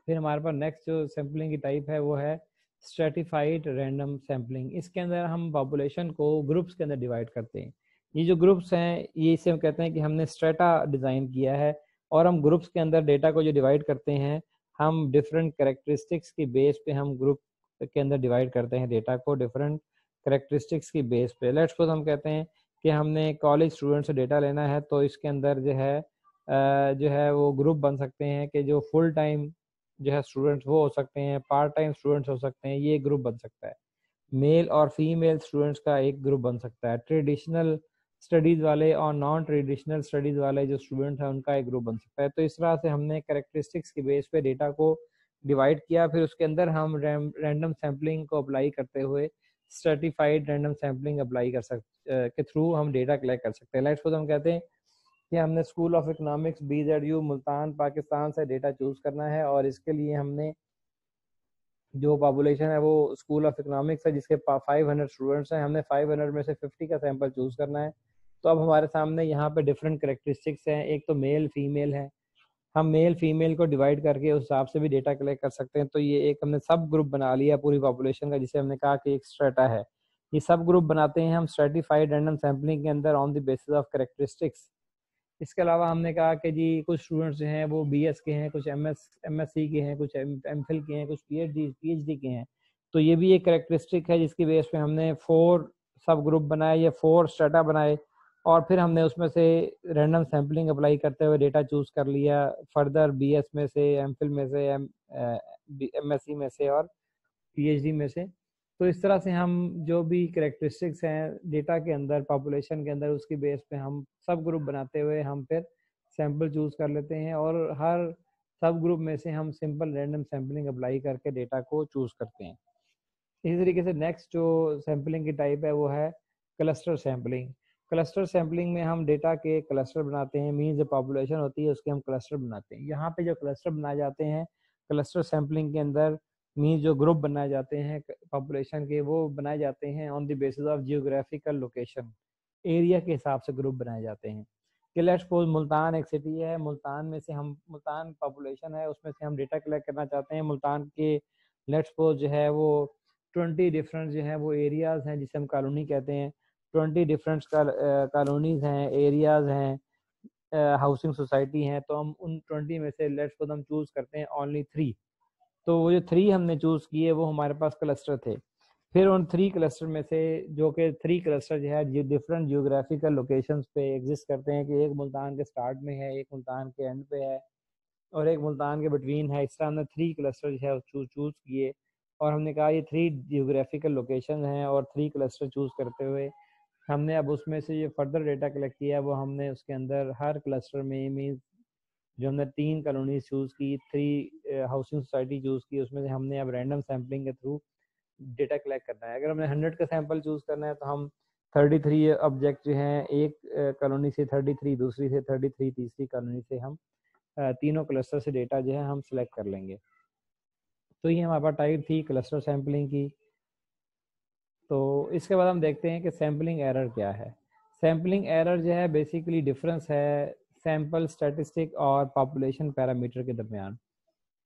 फिर हमारे पास नेक्स्ट जो सैम्पलिंग की टाइप है वो है स्ट्रेटिफाइड रैंडम सैम्पलिंग। इसके अंदर हम पॉपुलेशन को ग्रुप्स के अंदर डिवाइड करते हैं। ये जो ग्रुप्स हैं ये इसे हम कहते हैं कि हमने स्ट्रेटा डिज़ाइन किया है, और हम ग्रुप्स के अंदर डेटा को जो डिवाइड करते हैं, हम डिफरेंट करेक्टरिस्टिक्स की बेस पे हम ग्रुप के अंदर डिवाइड करते हैं डेटा को डिफरेंट करेक्टरिस्टिक्स की बेस पे। लेट्स सपोज हम कहते हैं कि हमने कॉलेज स्टूडेंट से डेटा लेना है, तो इसके अंदर जो है वो ग्रुप बन सकते हैं कि जो फुल टाइम जो है स्टूडेंट्स वो हो सकते हैं, पार्ट टाइम स्टूडेंट्स हो सकते हैं, ये ग्रुप बन सकता है। मेल और फीमेल स्टूडेंट्स का एक ग्रुप बन सकता है। ट्रेडिशनल स्टडीज़ वाले और नॉन ट्रेडिशनल स्टडीज़ वाले जो स्टूडेंट हैं उनका एक ग्रुप बन सकता है। तो इस तरह से हमने कैरेक्टरिस्टिक्स के बेस पे डेटा को डिवाइड किया, फिर उसके अंदर हम रैंडम सैम्पलिंग को अप्लाई करते हुए सर्टिफाइड रैंडम सैम्पलिंग अप्लाई कर सकते के थ्रू हम डेटा कलेक्ट कर सकते हैं। लेट्स सपोज हम कहते हैं कि हमने school of economics BZU Multan Pakistan से डेटा चूज़ करना है, और इसके लिए हमने जो पॉपुलेशन है वो स्कूल ऑफ इकोनॉमिक्स है जिसके 500 स्टूडेंट्स हैं, हमने 500 में से 50 का सैंपल चूज़ करना है। तो अब हमारे सामने यहाँ पे डिफरेंट करेक्टरिस्टिक्स हैं, एक तो मेल फीमेल है, हम मेल फीमेल को डिवाइड करके उस हिसाब से भी डेटा कलेक्ट कर सकते हैं। तो ये एक हमने सब ग्रुप बना लिया पूरी पॉपुलेशन का, जिसे हमने कहा कि एक स्ट्रेटा है। ये सब ग्रुप बनाते हैं हम स्ट्रेटिफाइड रैंडम सैम्पलिंग के अंदर on the basis of characteristics. इसके अलावा हमने कहा कि जी कुछ स्टूडेंट्स जो हैं वो BS के हैं, कुछ MSc के हैं, कुछ MPhil के हैं, कुछ PhD के हैं। तो ये भी एक करेक्टरिस्टिक है जिसकी बेस पे हमने 4 सब ग्रुप बनाए या 4 स्ट्रेटा बनाए, और फिर हमने उसमें से रैंडम सैम्पलिंग अप्लाई करते हुए डेटा चूज़ कर लिया। फर्दर BS में से, MPhil में से, MSc में से और PhD में से। तो इस तरह से हम जो भी करेक्टरिस्टिक्स हैं डेटा के अंदर, पॉपुलेशन के अंदर, उसकी बेस पे हम सब ग्रुप बनाते हुए हम फिर सैंपल चूज़ कर लेते हैं, और हर सब ग्रुप में से हम सिंपल रैंडम सैम्पलिंग अप्लाई करके डेटा को चूज़ करते हैं। इसी तरीके से नेक्स्ट जो सैम्पलिंग की टाइप है वो है क्लस्टर सैम्पलिंग। क्लस्टर सैम्पलिंग में हम डेटा के क्लस्टर बनाते हैं, मीन्स जो पॉपुलेशन होती है उसके हम क्लस्टर बनाते हैं। यहाँ पे जो क्लस्टर बनाए जाते हैं क्लस्टर सैम्पलिंग के अंदर, मीन्स जो ग्रुप बनाए जाते हैं पॉपुलेशन के, वो बनाए जाते हैं on the basis of geographical location, area के हिसाब से ग्रुप बनाए जाते हैं। कि लेट्स सपोज मुल्तान एक सिटी है, मुल्तान पॉपुलेशन है, उसमें से हम डेटा कलेक्ट करना चाहते हैं। मुल्तान के लेट्स सपोज जो है वो 20 डिफरेंट जो है वो एरियाज़ हैं जिसे हम कॉलोनी कहते हैं। 20 डिफरेंट कॉलोनीज़ हैं, एरियाज़ हैं, हाउसिंग सोसाइटी हैं। तो हम उन 20 में से लेट्स सपोज हम चूज़ करते हैं ओनली 3। तो वो जो 3 हमने चूज़ किए वो हमारे पास क्लस्टर थे। फिर उन 3 क्लस्टर में से, जो कि 3 क्लस्टर जो है डिफरेंट जियोग्राफिकल लोकेशंस पे एग्जिस्ट करते हैं, कि एक मुल्तान के स्टार्ट में है, एक मुल्तान के एंड पे है, और एक मुल्तान के बिटवीन है। इस तरह हमने 3 क्लस्टर जो है चूज़ किए, और हमने कहा ये 3 जियोग्राफिकल लोकेशन हैं, और 3 क्लस्टर चूज़ करते हुए हमने अब उसमें से ये फर्दर डेटा कलेक्ट किया, वो हमने उसके अंदर हर क्लस्टर में मीन जो हमने 3 कॉलोनीज चूज़ की, 3 हाउसिंग सोसाइटी चूज़ की, उसमें से हमने अब रैंडम सैम्पलिंग के थ्रू डेटा कलेक्ट करना है। अगर हमने 100 का सैंपल चूज़ करना है तो हम 33 ऑब्जेक्ट जो हैं, एक कॉलोनी से 33, दूसरी से 33, तीसरी कॉलोनी से हम तीनों क्लस्टर से डेटा जो है हम सिलेक्ट कर लेंगे। तो ये हमारे पास टाइप थी क्लस्टर सैम्पलिंग की। तो इसके बाद हम देखते हैं कि सैम्पलिंग एरर क्या है। सैम्पलिंग एरर जो है बेसिकली डिफरेंस है सैम्पल स्टैटिस्टिक और पॉपुलेशन पैरामीटर के दरमियान।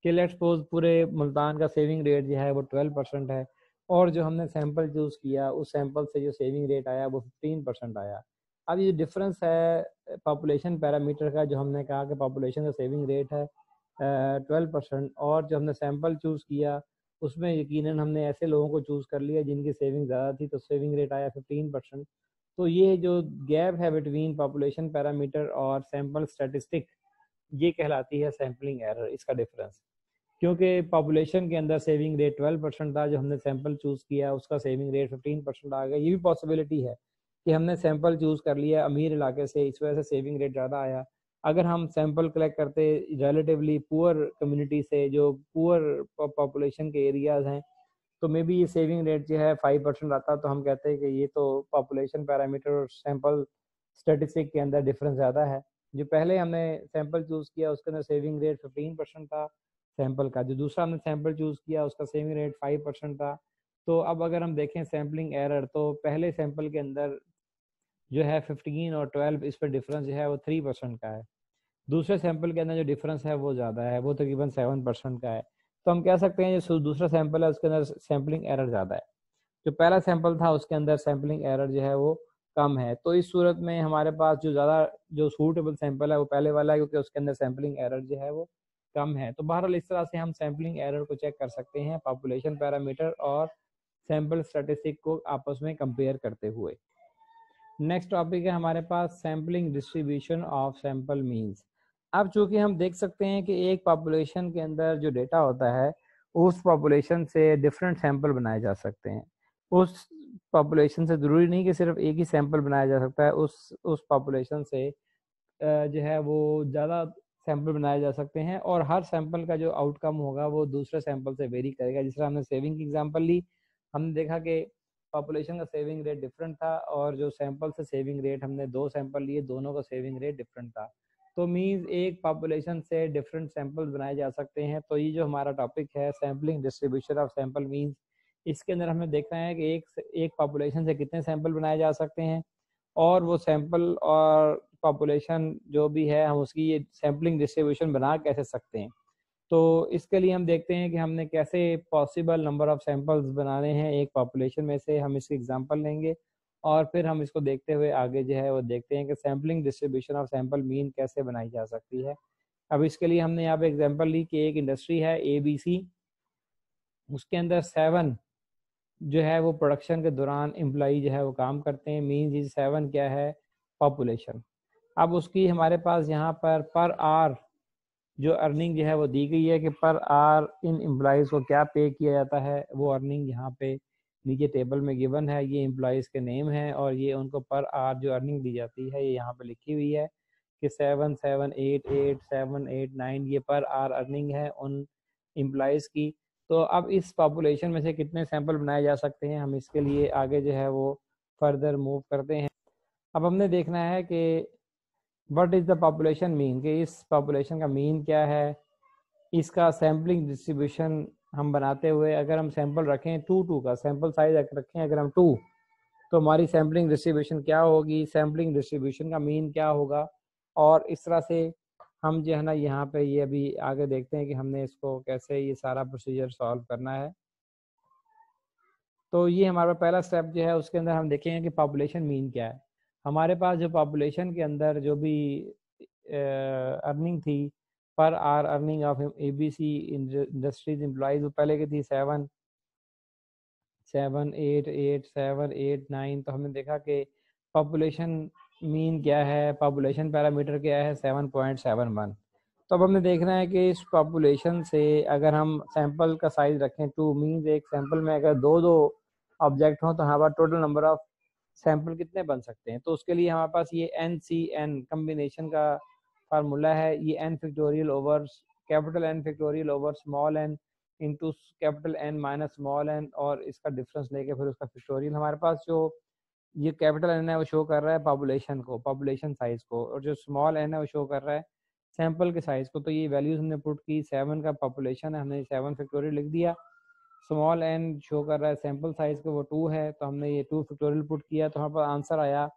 कि लेट्स सपोज पूरे मुल्तान का सेविंग रेट जो है वो 12% है, और जो हमने सैंपल चूज़ किया उस सैंपल से जो सेविंग रेट आया वो 15% आया। अब ये डिफरेंस है पॉपुलेशन पैरामीटर का, जो हमने कहा कि पॉपुलेशन का सेविंग रेट है 12%, और जो हमने सैंपल चूज़ किया उसमें यकीनन हमने ऐसे लोगों को चूज़ कर लिया जिनकी सेविंग ज़्यादा थी, तो सेविंग रेट आया 15%। तो ये जो गैप है बिटवीन पॉपुलेशन पैरामीटर और सैंपल स्टैटिस्टिक, ये कहलाती है सैम्पलिंग एरर, इसका डिफरेंस। क्योंकि पॉपुलेशन के अंदर सेविंग रेट 12% था, जो हमने सैंपल चूज़ किया उसका सेविंग रेट 15% आ गया। ये भी पॉसिबिलिटी है कि हमने सैंपल चूज़ कर लिया अमीर इलाके से, इस वजह से सेविंग रेट ज़्यादा आया। अगर हम सैंपल कलेक्ट करते रिलेटिवली पुअर कम्युनिटी से, जो पुअर पॉपुलेशन के एरियाज़ हैं, तो मे बी ये सेविंग रेट जो है 5% आता, तो हम कहते हैं कि ये तो पॉपुलेशन पैरामीटर और सैंपल स्टेटिस्टिक के अंदर डिफरेंस ज़्यादा है। जो पहले हमने सैंपल चूज़ किया उसके अंदर सेविंग रेट 15% था सैंपल का, जो दूसरा हमने सैंपल चूज़ किया उसका सेविंग रेट 5% था। तो अब अगर हम देखें सैम्पलिंग एरर, तो पहले सैंपल के अंदर जो है 15 और 12, इस पर डिफरेंस जो है वो 3% का है। दूसरे सैंपल के अंदर जो डिफरेंस है वो ज़्यादा है, वो तकरीबन 7% का है। तो हम कह सकते हैं जो दूसरा सैंपल है उसके अंदर सैम्पलिंग एरर ज़्यादा है। जो पहला सैंपल था उसके अंदर सैम्पलिंग एरर जो है वो कम है। तो इस सूरत में हमारे पास जो ज़्यादा जो सूटेबल सैंपल है वो पहले वाला है, क्योंकि उसके अंदर सैम्पलिंग एरर जो है वो कम है। तो बहरहाल इस तरह से हम सैम्पलिंग एरर को चेक कर सकते हैं पॉपुलेशन पैरामीटर और सैंपल स्टैटिस्टिक को आपस में कंपेयर करते हुए। नेक्स्ट टॉपिक है हमारे पास sampling distribution of sample means. अब चूंकि हम देख सकते हैं कि एक पॉपुलेशन के अंदर जो डेटा होता है उस पॉपुलेशन से डिफरेंट सैंपल बनाए जा सकते हैं। उस पॉपुलेशन से ज़रूरी नहीं कि सिर्फ एक ही सैंपल बनाया जा सकता है, उस पॉपुलेशन से जो है वो ज़्यादा सैंपल बनाए जा सकते हैं, और हर सैंपल का जो आउटकम होगा वो दूसरे सैंपल से वेरी करेगा। जिस तरह हमने सेविंग की एग्जांपल ली, हमने देखा कि पॉपुलेशन का सेविंग रेट डिफरेंट था, और जो सैंपल से सेविंग रेट हमने 2 सैंपल लिए, दोनों का सेविंग रेट डिफरेंट था। तो मीन्स एक पॉपुलेशन से डिफरेंट सैंपल बनाए जा सकते हैं। तो ये जो हमारा टॉपिक है sampling distribution of sample means, इसके अंदर हमें देखना है कि एक पॉपुलेशन से कितने सैंपल बनाए जा सकते हैं, और वो सैंपल और पॉपुलेशन जो भी है हम उसकी ये सैम्पलिंग डिस्ट्रीब्यूशन बना कैसे सकते हैं। तो इसके लिए हम देखते हैं कि हमने कैसे पॉसिबल नंबर ऑफ सैंपल्स बनाने हैं एक पॉपुलेशन में से। हम इसकी एग्जांपल लेंगे और फिर हम इसको देखते हुए आगे जो है वो देखते हैं कि sampling distribution of sample mean कैसे बनाई जा सकती है। अब इसके लिए हमने यहाँ पे एग्जांपल ली कि एक इंडस्ट्री है ABC, उसके अंदर 7 जो है वो प्रोडक्शन के दौरान एम्प्लॉई जो है वो काम करते हैं। मीन्स ये 7 क्या है, पॉपुलेशन। अब उसकी हमारे पास यहाँ पर आर जो अर्निंग जो है वो दी गई है कि पर आर इन एम्प्लॉयज़ को क्या पे किया जाता है। वो अर्निंग यहाँ पे नीचे टेबल में गिवन है, ये एम्प्लॉयज़ के नेम है और ये उनको पर आर जो अर्निंग दी जाती है ये यहाँ पे लिखी हुई है कि 7788 789 ये पर आर अर्निंग है उन एम्प्लॉयज़ की। तो अब इस पॉपुलेशन में से कितने सैंपल बनाए जा सकते हैं, हम इसके लिए आगे जो है वो फर्दर मूव करते हैं। अब हमने देखना है कि what is the population mean, कि इस पॉपुलेशन का मीन क्या है। इसका सैम्पलिंग डिस्ट्रीब्यूशन हम बनाते हुए अगर हम सैंपल रखें 2 का सैंपल साइज रखें अगर हम 2, तो हमारी सैम्पलिंग डिस्ट्रीब्यूशन क्या होगी, सैम्पलिंग डिस्ट्रीब्यूशन का मीन क्या होगा। और इस तरह से हम जो है ना यहाँ पे ये अभी आगे देखते हैं कि हमने इसको कैसे ये सारा प्रोसीजर सॉल्व करना है। तो ये हमारा पहला स्टेप जो है उसके अंदर हम देखेंगे कि पॉपुलेशन मीन क्या है। हमारे पास जो पॉपुलेशन के अंदर जो भी अर्निंग थी पर our earning of ABC industries employees, वो पहले की थी 7 7 8 8 7 8 9। तो हमने देखा कि पॉपुलेशन मीन क्या है, पॉपुलेशन पैरामीटर क्या है 7.71। तो अब हमने देखना है कि इस पॉपुलेशन से अगर हम सैंपल का साइज रखें 2, मीन्स एक सैंपल में अगर 2 ऑब्जेक्ट हों तो हमारे पास टोटल नंबर ऑफ सैंपल कितने बन सकते हैं। तो उसके लिए हमारे पास ये NCN कम्बिनेशन का फार्मूला है, ये n factorial over capital N factorial over small n into capital N minus small n, और इसका डिफरेंस लेके फिर उसका फैक्टोरियल। हमारे पास जो ये कैपिटल N है वो शो कर रहा है पॉपुलेशन को, पॉपुलेशन साइज को, और जो स्मॉल n है वो शो कर रहा है सैंपल के साइज को। तो ये वैल्यूज हमने पुट की, 7 का पॉपुलेशन है, हमने 7 फैक्टोरियल लिख दिया। स्मॉल n शो कर रहा है सैंपल साइज को, वो 2 है, तो हमने ये 2 फैक्टोरियल पुट किया, तो हमारे पास आंसर आया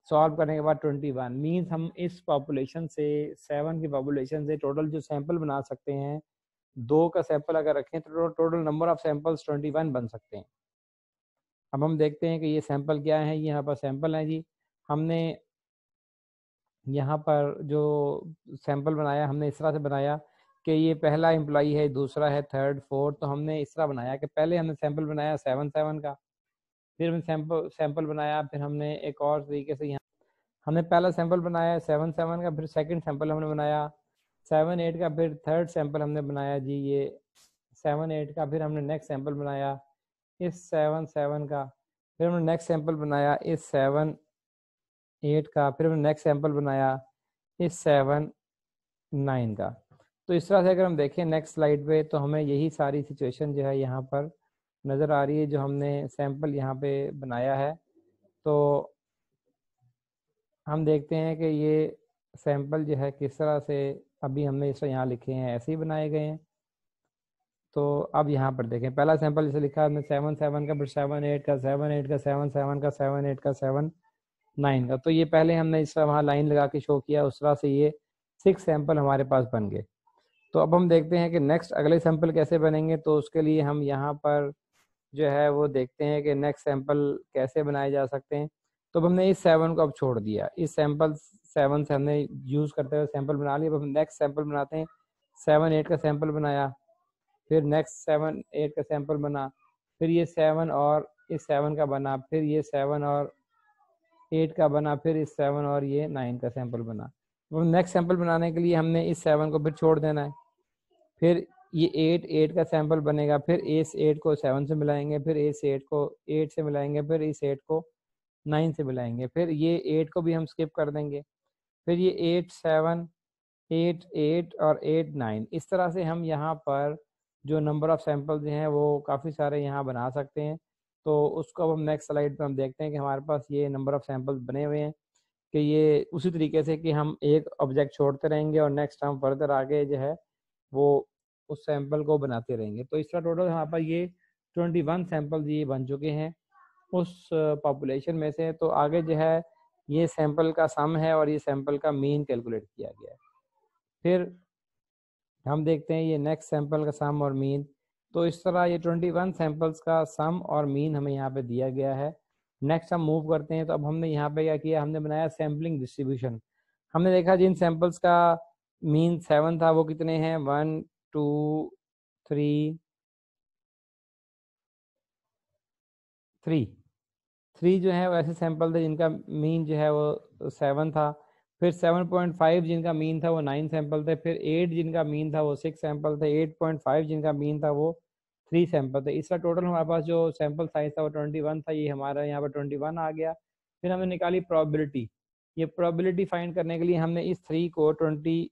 सॉल्व करने के बाद 21। मीन्स हम इस पॉपुलेशन से 7 की पॉपुलेशन से टोटल जो सैंपल बना सकते हैं, 2 का सैंपल अगर रखें तो टोटल नंबर ऑफ सैंपल्स 21 बन सकते हैं। अब हम देखते हैं कि ये सैंपल क्या है। ये यहाँ पर सैंपल है जी। हमने यहाँ पर जो सैंपल बनाया, हमने इस तरह से बनाया कि ये पहला एम्प्लॉई है, दूसरा है, थर्ड, फोर्थ। तो हमने इस तरह बनाया कि पहले हमने सैंपल बनाया 7 का, फिर हमने सैंपल बनाया, फिर हमने एक और तरीके से यहाँ हमने पहला सैंपल बनाया 7 का, फिर सेकंड सैंपल हमने बनाया 7 8 का, फिर थर्ड सैंपल हमने बनाया जी ये 7 8 का, फिर हमने नेक्स्ट सैंपल बनाया इस 7 का, फिर हमने नेक्स्ट सैंपल बनाया इस 7 8 का, फिर हमने नेक्स्ट सैंपल बनाया इस 7 9 का। तो इस तरह से अगर हम देखें नेक्स्ट स्लाइड पे, तो हमें यही सारी सिचुएशन जो है यहाँ पर नज़र आ रही है जो हमने सैंपल यहाँ पे बनाया है। तो हम देखते हैं कि ये सैंपल जो है किस तरह से अभी हमने इसे यहाँ लिखे हैं, ऐसे ही बनाए गए हैं। तो अब यहाँ पर देखें, पहला सैंपल जैसे लिखा है हमने 7 का, फिर 7 8 का, 7 8 का, 7 का, 7 8 का, 7 9 का। तो ये पहले हमने इस वहाँ लाइन लगा के शो किया, उस तरह से ये 6 सैंपल हमारे पास बन गए। तो अब हम देखते हैं कि नेक्स्ट अगले सैंपल कैसे बनेंगे। तो उसके लिए हम यहाँ पर जो है वो देखते हैं कि नेक्स्ट सैंपल कैसे बनाए जा सकते हैं। तो अब हमने इस 7 को अब छोड़ दिया, इस सैंपल 7 से हमने यूज़ करते हुए सैंपल बना लिया। अब हम नेक्स्ट सैंपल बनाते हैं, 7 8 का सैंपल बनाया, फिर नेक्स्ट 7 8 का सैंपल बना, फिर ये 7 और इस 7 का बना, फिर ये 7 और 8 का बना, फिर इस 7 और ये 9 का सैंपल बना। अब नेक्स्ट सैंपल बनाने के लिए हमने इस 7 को फिर छोड़ देना है, फिर ये 8 8 का सैंपल बनेगा, फिर इस 8 को 7 से मिलाएंगे, फिर इस 8 को 8 से मिलाएंगे, फिर इस 8 को 9 से मिलाएंगे, फिर ये 8 को भी हम स्किप कर देंगे, फिर ये 8 7 8 8 और 8 9। इस तरह से हम यहाँ पर जो नंबर ऑफ सैंपल्स हैं वो काफ़ी सारे यहाँ बना सकते हैं। तो उसको अब हम नेक्स्ट स्लाइड पे हम देखते हैं कि हमारे पास ये नंबर ऑफ सैंपल्स बने हुए हैं कि ये उसी तरीके से कि हम एक ऑब्जेक्ट छोड़ते रहेंगे और नेक्स्ट हम फर्दर आगे जो है वो उस सैंपल को बनाते रहेंगे। तो इस तरह टोटल हमारे पास ये 21 सैंपल्स ये बन चुके हैं उस पॉपुलेशन में से। तो आगे जो है ये सैंपल का सम है और ये सैंपल का मीन कैलकुलेट किया गया है। फिर हम देखते हैं ये नेक्स्ट सैंपल का सम और मीन। तो इस तरह ये 21 सैंपल्स का सम और मीन हमें यहाँ पे दिया गया है। नेक्स्ट हम मूव करते हैं। तो अब हमने यहाँ पे क्या किया, हमने बनाया सैम्पलिंग डिस्ट्रीब्यूशन। हमने देखा जिन सैंपल्स का मीन 7 था वो कितने हैं, 1 2 3 3 जो है वो ऐसे सैंपल थे जिनका मीन जो है वो 7 था। फिर 7.5 जिनका मीन था वो 9 सैंपल थे। फिर 8 जिनका मीन था वो 6 सैंपल थे। 8.5 जिनका मीन था वो 3 सैंपल थे। इसका टोटल हमारे पास जो सैंपल साइज था वो 21 था। ये हमारा यहाँ पर 21 आ गया। फिर हमने निकाली प्रोबेबिलिटी। ये प्रोबेबिलिटी फाइंड करने के लिए हमने इस 3 को 21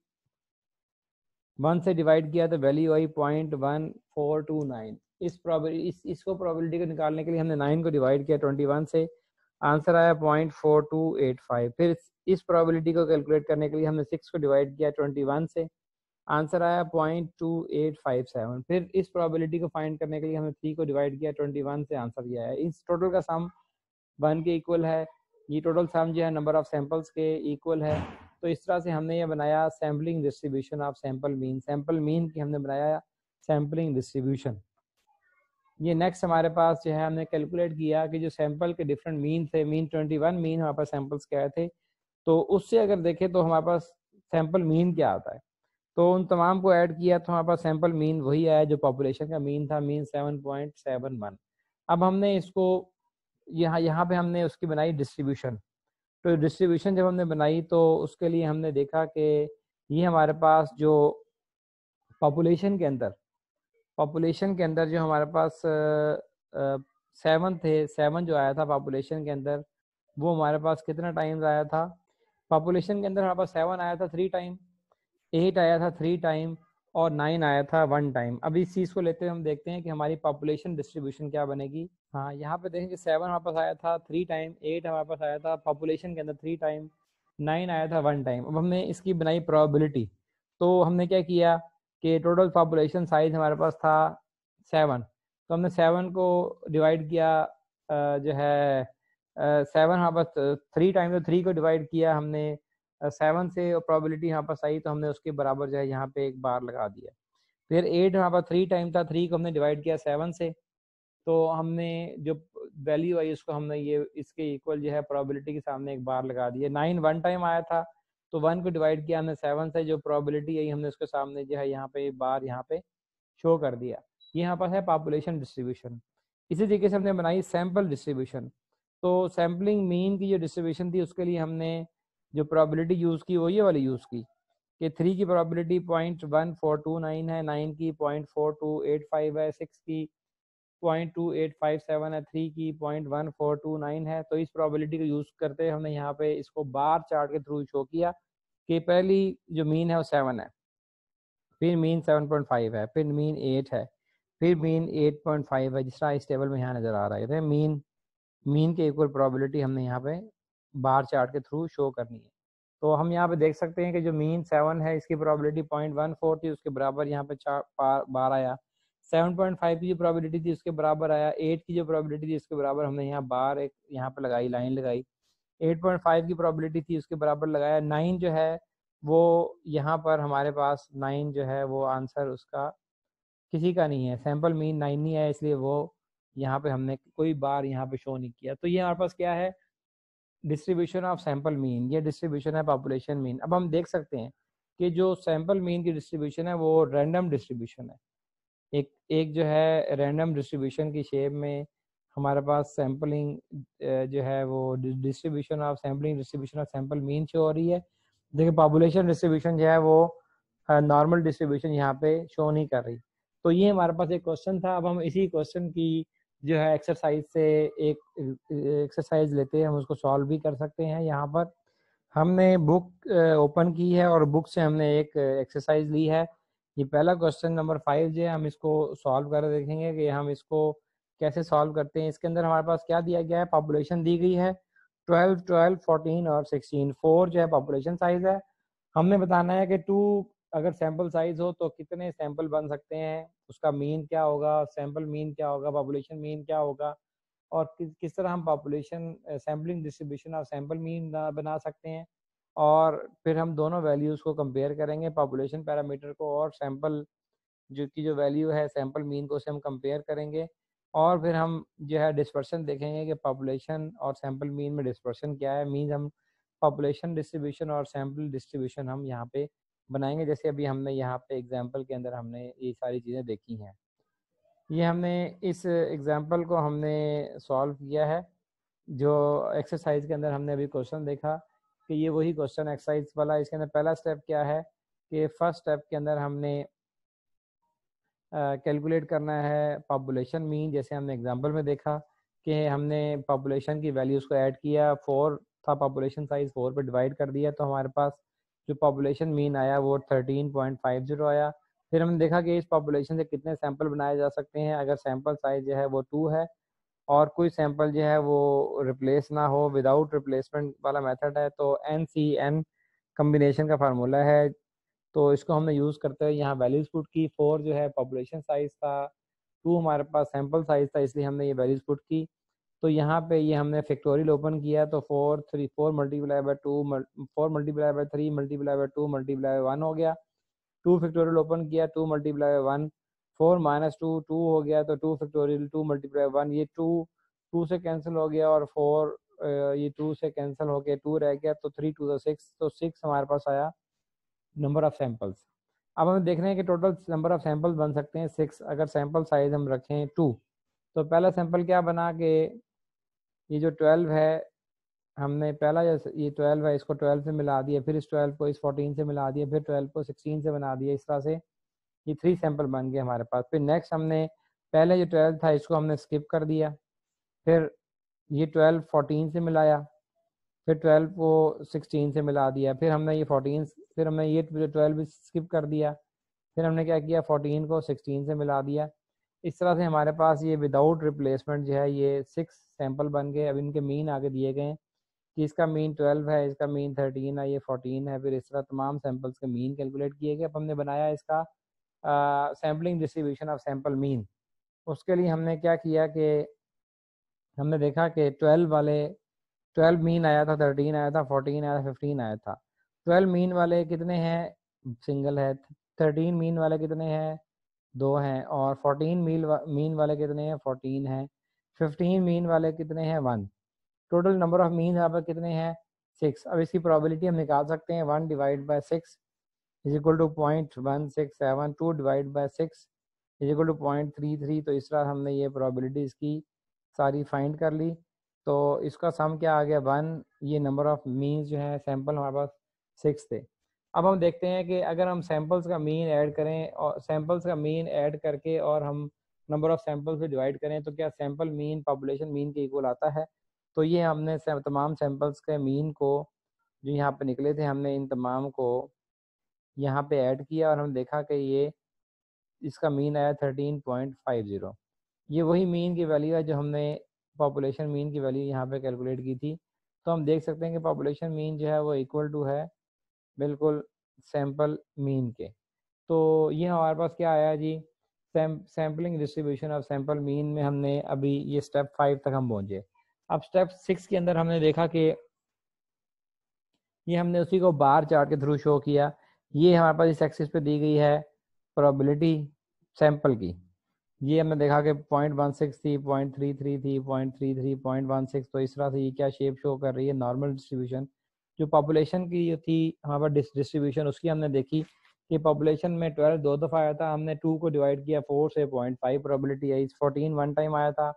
से डिवाइड किया तो वैल्यू आई 0.1429। इसको प्रोबेबिलिटी को निकालने के लिए हमने 9 को डिवाइड किया 21 से, आंसर आया 0.4285। फिर इस प्रोबेबिलिटी को कैलकुलेट करने के लिए हमने 6 को डिवाइड किया 21 से, आंसर आया 0.2857। फिर इस प्रोबेबिलिटी को फाइंड करने के लिए हमने 3 को डिवाइड किया 21 से, आंसर ये आया। इस टोटल का सम 1 के इक्वल है। ये टोटल सम जो है नंबर ऑफ सैंपल्स के इक्वल है। तो इस तरह से हमने ये बनाया sampling distribution of sample mean. Sample mean की हमने बनाया सैम्पलिंग डिस्ट्रीब्यूशन। ये नेक्स्ट हमारे पास जो है हमने कैलकुलेट किया कि जो सैंपल के डिफरेंट मीन थे, मीन 21 मीन हमारे पास सैंपल्स क्या थे, तो उससे अगर देखें तो हमारे पास सैंपल मीन क्या आता है। तो उन तमाम को ऐड किया तो हमारे पास सैंपल मीन वही आया जो पॉपुलेशन का मीन था, मीन 7.71। अब हमने इसको यहाँ पे हमने उसकी बनाई डिस्ट्रीब्यूशन। तो डिस्ट्रीब्यूशन जब हमने बनाई तो उसके लिए हमने देखा कि ये हमारे पास जो पॉपुलेशन के अंदर जो हमारे पास 7 थे, 7 जो आया था पॉपुलेशन के अंदर, वो हमारे पास कितना टाइम्स आया था? पॉपुलेशन के अंदर हमारे पास 7 आया था 3 टाइम, 8 आया था 3 टाइम, और 9 आया था 1 टाइम। अब इस चीज़ को लेते हुए हम देखते हैं कि हमारी पॉपुलेशन डिस्ट्रीब्यूशन क्या बनेगी। हाँ, यहाँ पे देखें कि 7 हमारे पास आया था 3 टाइम, 8 हमारे पास आया था पॉपुलेशन के अंदर 3 टाइम, 9 आया था 1 टाइम। अब हमने इसकी बनाई प्रोबेबिलिटी। तो हमने क्या किया कि टोटल पॉपुलेशन साइज हमारे पास था 7, तो हमने 7 को डिवाइड किया, जो है 7 हमारे पास 3 टाइम, तो 3 को डिवाइड किया हमने 7 से, और प्रोबेबिलिटी यहाँ पास आई तो हमने उसके बराबर जो है यहाँ पे एक बार लगा दिया। फिर 8 हमारे पास 3 टाइम था, 3 को हमने डिवाइड किया 7 से, तो हमने जो वैल्यू आई उसको हमने ये इसके इक्वल जो है प्रोबेबिलिटी के सामने एक बार लगा दिया। 9 1 टाइम आया था, तो 1 को डिवाइड किया हमने 7 से, जो प्रोबेबिलिटी आई हमने उसके सामने जो है यहाँ पे बार यहाँ पे शो कर दिया। ये यहाँ पर है पॉपुलेशन डिस्ट्रीब्यूशन। इसी तरीके से हमने बनाई सैम्पल डिस्ट्रीब्यूशन। तो सैम्पलिंग मीन की जो डिस्ट्रीब्यूशन थी उसके लिए हमने जो प्रोबेबिलिटी यूज़ की वो ये वाली यूज़ की कि 3 की प्रोबेबिलिटी 0.1429 है, 9 की 0.4285 है, 6 की 0.2857 है, 3 की 0.1429 है। तो इस प्रोबेबिलिटी को यूज़ करते हुए हमने यहाँ पे इसको बार चार्ट के थ्रू शो किया कि पहली जो मीन है वो 7 है, फिर मीन 7.5 है, फिर मीन 8 है, फिर मीन 8.5 है, जिस तरह इस टेबल में यहाँ नज़र आ रहा है। मीन के इक्वल प्रोबेबिलिटी हमने यहाँ पे बार चार्ट के थ्रू शो करनी है। तो हम यहाँ पे देख सकते हैं कि जो मीन 7 है इसकी प्रोबेबिलिटी 0.14 थी, उसके बराबर यहाँ पे बार आया। 7.5 की जो प्रोबेबिलिटी थी उसके बराबर आया। 8 की जो प्रोबेबिलिटी थी उसके बराबर हमने यहाँ बार एक यहाँ पे लगाई, लाइन लगाई। 8.5 की प्रोबेबिलिटी थी उसके बराबर लगाया। 9 जो है वो यहाँ पर हमारे पास 9 जो है वो आंसर उसका किसी का नहीं है, सैम्पल मीन 9 नहीं है, इसलिए वो यहाँ पे हमने कोई बार यहाँ पे शो नहीं किया। तो ये हमारे पास क्या है? डिस्ट्रीब्यूशन ऑफ सैम्पल मीन, ये डिस्ट्रीब्यूशन है पॉपुलेशन मीन। अब हम देख सकते हैं कि जो सैम्पल मीन की डिस्ट्रीब्यूशन है वो रैंडम डिस्ट्रीब्यूशन है। एक एक जो है रैंडम डिस्ट्रीब्यूशन की शेप में हमारे पास सैम्पलिंग जो है वो distribution of sampling distribution of sample mean show हो रही है। देखिए पॉपुलेशन डिस्ट्रीब्यूशन जो है वो नॉर्मल डिस्ट्रीब्यूशन यहाँ पे शो नहीं कर रही। तो ये हमारे पास एक क्वेश्चन था। अब हम इसी क्वेश्चन की जो है एक्सरसाइज से एक एक्सरसाइज लेते हैं, हम उसको सॉल्व भी कर सकते हैं। यहाँ पर हमने बुक ओपन की है और बुक से हमने एक एक्सरसाइज ली है। ये पहला क्वेश्चन नंबर 5 जो है हम इसको सॉल्व कर देखेंगे कि हम इसको कैसे सॉल्व करते हैं। इसके अंदर हमारे पास क्या दिया गया है? पॉपुलेशन दी गई है 12, 12, 14 और 16। 4 जो है पॉपुलेशन साइज है। हमने बताना है कि 2 अगर सैंपल साइज हो तो कितने सैंपल बन सकते हैं, उसका मीन क्या होगा, सैंपल मीन क्या होगा, पॉपुलेशन मीन क्या होगा, और किस तरह हम population sampling distribution of sample mean बना सकते हैं। और फिर हम दोनों वैल्यूज़ को कंपेयर करेंगे, पॉपुलेशन पैरामीटर को और सैंपल जो वैल्यू है सैंपल मीन को, उसे हम कंपेयर करेंगे। और फिर हम जो है डिस्पर्शन देखेंगे कि पॉपुलेशन और सैंपल मीन में डिस्पर्शन क्या है। मीन हम पॉपुलेशन डिस्ट्रीब्यूशन और सैंपल डिस्ट्रीब्यूशन हम यहाँ पे बनाएंगे, जैसे अभी हमने यहाँ पे एग्जाम्पल के अंदर हमने ये सारी चीज़ें देखी हैं। ये हमने इस एग्जाम्पल को हमने सॉल्व किया है। जो एक्सरसाइज के अंदर हमने अभी क्वेश्चन देखा कि ये वही क्वेश्चन एक्सरसाइज वाला। इसके अंदर पहला स्टेप क्या है कि फर्स्ट स्टेप के अंदर हमने कैलकुलेट करना है पॉपुलेशन मीन। जैसे हमने एग्जांपल में देखा कि हमने पॉपुलेशन की वैल्यूज़ को ऐड किया, 4 था पॉपुलेशन साइज, 4 पे डिवाइड कर दिया तो हमारे पास जो पॉपुलेशन मीन आया वो 13.50 आया। फिर हमने देखा कि इस पॉपुलेशन से कितने सैंपल बनाए जा सकते हैं अगर सैंपल साइज जो है वो 2 है और कोई सैंपल जो है वो रिप्लेस ना हो, विदाउट रिप्लेसमेंट वाला मेथड है। तो NCN कम्बिनेशन का फार्मूला है, तो इसको हमने यूज़ करते हुए यहाँ वैल्यूज पुट की। 4 जो है पॉपुलेशन साइज था, 2 हमारे पास सैंपल साइज था, इसलिए हमने ये वैल्यूज पुट की। तो यहाँ पे ये हमने फैक्टोरियल ओपन किया तो 4 multiply by 2, 4 multiply by 3 multiply by 2 multiply by 1 हो गया। 2 फैक्टोरियल ओपन किया, 2 मल्टीप्लाई बाय 1, 4 माइनस 2 2 हो गया, तो 2 फैक्टोरियल 2 मल्टीप्लाई 1, ये 2 से कैंसिल हो गया और 4 ये 2 से कैंसिल हो गया, 2 रह गया, तो 3 2 6, तो 6 हमारे पास आया नंबर ऑफ सैंपल्स। अब हमें देख रहे हैं कि टोटल नंबर ऑफ सैंपल्स बन सकते हैं 6 अगर सैंपल साइज हम रखें 2। तो पहला सैंपल क्या बना कि ये जो 12 है, हमने पहला ये 12 है इसको 12 से मिला दिया, फिर इस 12 को इस 14 से मिला दिया, फिर 12 को 16 से बना दिया। इस तरह से ये 3 सैंपल बन गए हमारे पास। फिर नेक्स्ट हमने पहले जो 12 था इसको हमने स्किप कर दिया, फिर ये 12 14 से मिलाया, फिर 12 को 16 से मिला दिया, फिर हमने ये 14, फिर हमने ये 12 भी स्किप कर दिया, फिर हमने क्या किया 14 को 16 से मिला दिया। इस तरह से हमारे पास ये विदाउट रिप्लेसमेंट जो है ये 6 सैंपल बन गए। अब इनके मीन आगे दिए गए हैं कि इसका मीन 12 है, इसका मीन 13 है, ये 14 है, फिर इस तरह तमाम सैंपल्स के मीन कैलकुलेट किए गए। अब हमने बनाया इसका sampling distribution of sample mean. उसके लिए हमने क्या किया कि हमने देखा कि 12 मीन आया था, 13 आया था, 14 आया था, 15 आया था। 12 मीन वाले कितने हैं, सिंगल है। 13 मीन वाले कितने हैं, 2 हैं। और 14 मीन वाले कितने हैं, 14 हैं। 15 मीन वाले कितने हैं, 1। टोटल नंबर ऑफ मीन यहाँ पर कितने हैं, 6। अब इसकी प्रोबेबिलिटी हम निकाल सकते हैं, 1 divide by 6 is equal to 0.167, 2 divide by 6 is equal to 0.33। तो इस तरह हमने ये प्रोबेबिलिटी इसकी सारी फाइंड कर ली। तो इसका सम क्या आ गया, 1। ये नंबर ऑफ मीन्स जो है सैंपल हमारे पास 6 थे। अब हम देखते हैं कि अगर हम सैंपल्स का मीन ऐड करें और सैंपल्स का मीन ऐड करके और हम नंबर ऑफ सैंपल्स पे डिवाइड करें तो क्या सैंपल मीन पॉपुलेशन मीन के इक्वल आता है। तो ये हमने तमाम सैंपल्स के मीन को जो यहाँ पे निकले थे, हमने इन तमाम को यहाँ पे ऐड किया और हम देखा कि ये इसका मीन आया 13.50। ये वही मीन की वैल्यू है जो हमने पॉपुलेशन मीन की वैल्यू यहाँ पे कैलकुलेट की थी। तो हम देख सकते हैं कि पॉपुलेशन मीन जो है वो इक्वल टू है बिल्कुल सैंपल मीन के। तो ये हमारे पास क्या आया जी, sampling distribution of sample mean में हमने अभी ये स्टेप 5 तक हम पहुँचे। अब स्टेप 6 के अंदर हमने देखा कि ये हमने उसी को बार चार्ट के थ्रू शो किया। ये हमारे पास इस एक्सिस पे दी गई है प्रोबेबिलिटी सैंपल की। ये हमने देखा कि 0.16 थी, 0.33 थी, 0.33, 0.16। तो इस तरह से ये क्या शेप शो कर रही है, नॉर्मल डिस्ट्रीब्यूशन। जो पॉपुलेशन की थी हमारे पास डिस्ट्रीब्यूशन, उसकी हमने देखी कि पॉपुलेशन में 12 दो दफ़ा आया था, हमने 2 को डिवाइड किया 4 से, 0.5 प्रोबेबिलिटी आई। 14 वन टाइम आया था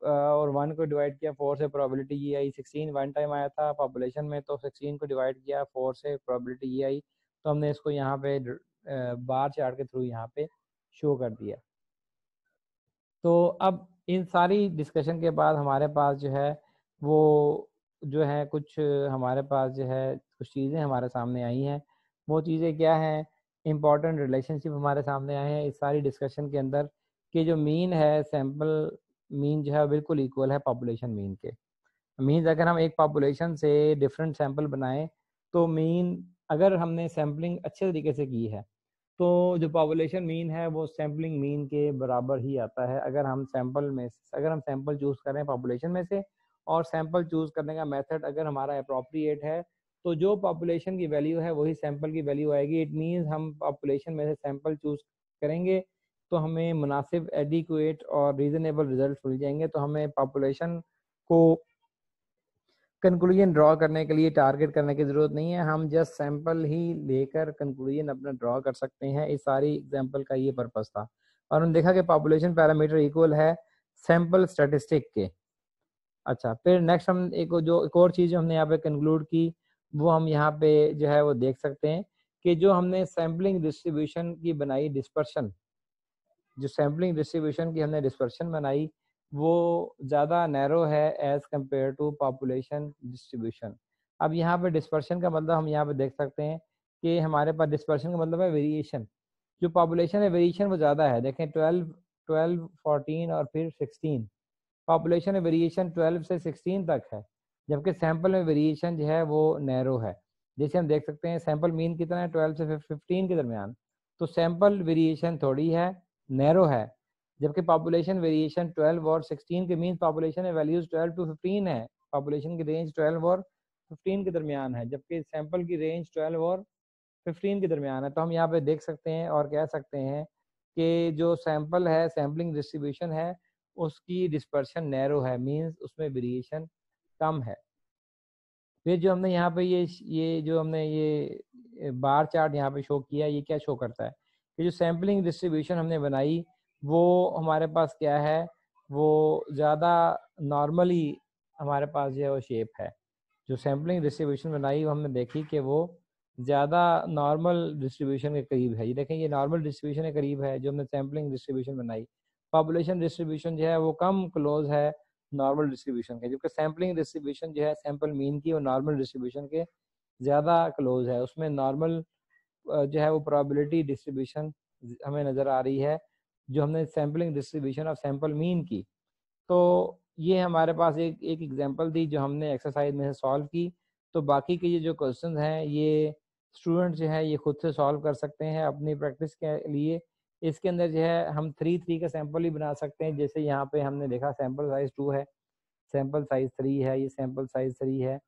और 1 को डिवाइड किया 4 से, प्रोबेबिलिटी ये आई। 16 वन टाइम आया था पॉपुलेशन में, तो 16 को डिवाइड किया 4 से, प्रोबेबिलिटी ये आई। तो हमने इसको यहाँ पे बार चार्ट के थ्रू यहाँ पे शो कर दिया। तो अब इन सारी डिस्कशन के बाद हमारे पास जो है वो जो है कुछ हमारे पास जो है कुछ चीज़ें हमारे सामने आई हैं। वो चीज़ें क्या हैं, इम्पॉर्टेंट रिलेशनशिप हमारे सामने आए हैं इस सारी डिस्कशन के अंदर कि जो मीन है सैम्पल मीन जो है बिल्कुल इक्वल है पॉपुलेशन मीन के। मीन्स अगर हम एक पॉपुलेशन से डिफरेंट सैंपल बनाएं तो मीन, अगर हमने सैम्पलिंग अच्छे तरीके से की है तो जो पॉपुलेशन मीन है वो सैम्पलिंग मीन के बराबर ही आता है। अगर हम सैंपल चूज़ करें पॉपुलेशन में से और सैंपल चूज़ करने का मेथड अगर हमारा अप्रोप्रिएट है तो जो पॉपुलेशन की वैल्यू है वही सैंपल की वैल्यू आएगी। इट मीन्स हम पॉपुलेशन में से सैंपल चूज़ करेंगे तो हमें मुनासिब, एडिक्वेट और रीज़नेबल रिजल्ट मिल जाएंगे। तो हमें पॉपुलेशन को कंक्लूजन ड्रॉ करने के लिए टारगेट करने की ज़रूरत नहीं है, हम जस्ट सैंपल ही लेकर कंक्लूजन अपना ड्रॉ कर सकते हैं। इस सारी एग्जांपल का ये पर्पस था। और हमने देखा कि पॉपुलेशन पैरामीटर इक्वल है सैंपल स्टैटिस्टिक के। अच्छा, फिर नेक्स्ट हम एक और चीज़ जो हमने यहाँ पे कंक्लूड की वो हम यहाँ पे जो है वो देख सकते हैं कि जो हमने सैम्पलिंग डिस्ट्रीब्यूशन की बनाई डिस्पर्शन, जो सैम्पलिंग डिस्ट्रीब्यूशन की हमने डिस्पर्शन बनाई वो ज़्यादा नैरो है as compare to population distribution. अब यहाँ पे डिस्पर्शन का मतलब हम यहाँ पे देख सकते हैं कि हमारे पास डिस्पर्शन का मतलब है वेरिएशन। जो पॉपुलेशन है वेरिएशन वो ज़्यादा है। देखें 12, 14 और फिर 16। पॉपुलेशन में वेरिएशन 12 से 16 तक है, जबकि सैंपल में वेरिएशन जो है वो नैरो है। जैसे हम देख सकते हैं सैंपल मीन कितना है, 12 से 15 के दरमियान। तो सैंपल वेरिएशन थोड़ी है, नैरो है, जबकि पॉपुलेशन वेरिएशन 12 और 16 के मीन पॉपुलेशन में वैल्यूज 12 टू 15 है। पॉपुलेशन की रेंज 12 और 15 के दरमियान है, जबकि सैंपल की रेंज 12 और 15 के दरमियान है। तो हम यहाँ पे देख सकते हैं और कह सकते हैं कि जो सैंपल है, सैम्पलिंग डिस्ट्रीब्यूशन है, उसकी डिस्पर्शन नैरो है, मींस उसमें वेरिएशन कम है। फिर जो हमने यहाँ पे ये जो हमने ये बार चार्ट यहाँ पे शो किया, ये क्या शो करता है कि जो सैम्पलिंग डिस्ट्रीब्यूशन हमने बनाई वो हमारे पास क्या है, वो ज़्यादा नॉर्मली हमारे पास जो है वो शेप है। जो सैम्पलिंग डिस्ट्रीब्यूशन बनाई वो हमने देखी कि वो ज़्यादा नॉर्मल डिस्ट्रीब्यूशन के करीब है। ये देखें, ये नॉर्मल डिस्ट्रीब्यूशन के करीब है जो हमने सैम्पलिंग डिस्ट्रीब्यूशन बनाई। पॉपुलेशन डिस्ट्रीब्यूशन जो है वो कम क्लोज है नॉर्मल डिस्ट्रीब्यूशन के, जबकि सैम्पलिंग डिस्ट्रीब्यूशन जो है सैम्पल मीन की और नॉर्मल डिस्ट्रीब्यूशन के ज़्यादा क्लोज है। उसमें नॉर्मल जो है वो प्रोबेबिलिटी डिस्ट्रीब्यूशन हमें नज़र आ रही है जो हमने sampling distribution of sample mean की। तो ये हमारे पास एक एग्जांपल थी जो हमने एक्सरसाइज में से सॉल्व की। तो बाकी के ये जो क्वेश्चन हैं ये स्टूडेंट जो है ये खुद से सॉल्व कर सकते हैं अपनी प्रैक्टिस के लिए। इसके अंदर जो है हम 3 का सैंपल ही बना सकते हैं। जैसे यहाँ पे हमने देखा सैंपल साइज 2 है, सैंपल साइज 3 है, ये सैंपल साइज 3 है।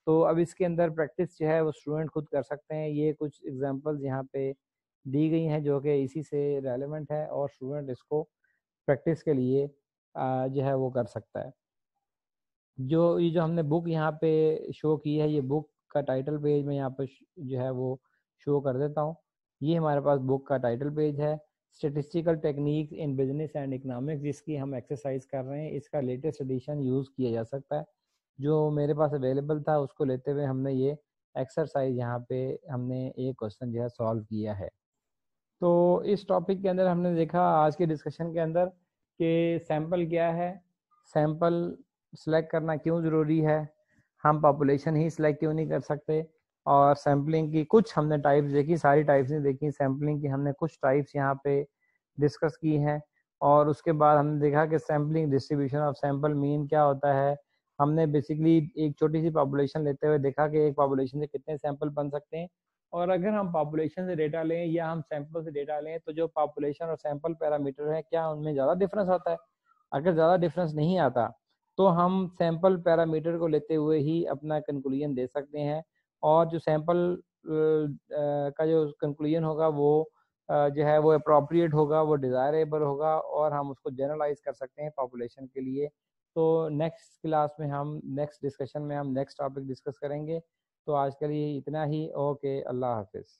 तो अब इसके अंदर प्रैक्टिस जो है वो स्टूडेंट खुद कर सकते हैं। ये कुछ एग्जांपल्स यहाँ पे दी गई हैं जो कि इसी से रेलेवेंट है और स्टूडेंट इसको प्रैक्टिस के लिए जो है वो कर सकता है। ये जो हमने बुक यहाँ पे शो की है, ये बुक का टाइटल पेज में यहाँ पे जो है वो शो कर देता हूँ। ये हमारे पास बुक का टाइटल पेज है, statistical techniques in business and economics, जिसकी हम एक्सरसाइज कर रहे हैं। इसका लेटेस्ट एडिशन यूज़ किया जा सकता है। जो मेरे पास अवेलेबल था उसको लेते हुए हमने ये एक्सरसाइज यहाँ पे हमने एक क्वेश्चन जो है सॉल्व किया है। तो इस टॉपिक के अंदर हमने देखा आज के डिस्कशन के अंदर कि सैंपल क्या है, सैंपल सेलेक्ट करना क्यों ज़रूरी है, हम पॉपुलेशन ही सिलेक्ट क्यों नहीं कर सकते, और सैम्पलिंग की कुछ हमने टाइप्स देखी, सारी टाइप्स नहीं देखी, सैम्पलिंग की हमने कुछ टाइप्स यहाँ पे डिस्कस की हैं। और उसके बाद हमने देखा कि sampling distribution of sample mean क्या होता है। हमने बेसिकली एक छोटी सी पॉपुलेशन लेते हुए देखा कि एक पॉपुलेशन से कितने सैंपल बन सकते हैं। और अगर हम पॉपुलेशन से डेटा लें या हम सैंपल से डेटा लें तो जो पॉपुलेशन और सैंपल पैरामीटर है क्या उनमें ज़्यादा डिफरेंस आता है। अगर ज़्यादा डिफरेंस नहीं आता तो हम सैंपल पैरामीटर को लेते हुए ही अपना कंक्लूजन दे सकते हैं। और जो सैंपल का जो कंक्लूजन होगा वो जो है वो अप्रोप्रिएट होगा, वो डिज़ायरेबल होगा और हम उसको जनरलाइज कर सकते हैं पॉपुलेशन के लिए। तो नेक्स्ट क्लास में हम नेक्स्ट डिस्कशन में हम नेक्स्ट टॉपिक डिस्कस करेंगे। तो आज के लिए इतना ही। ओके, अल्लाह हाफिज़।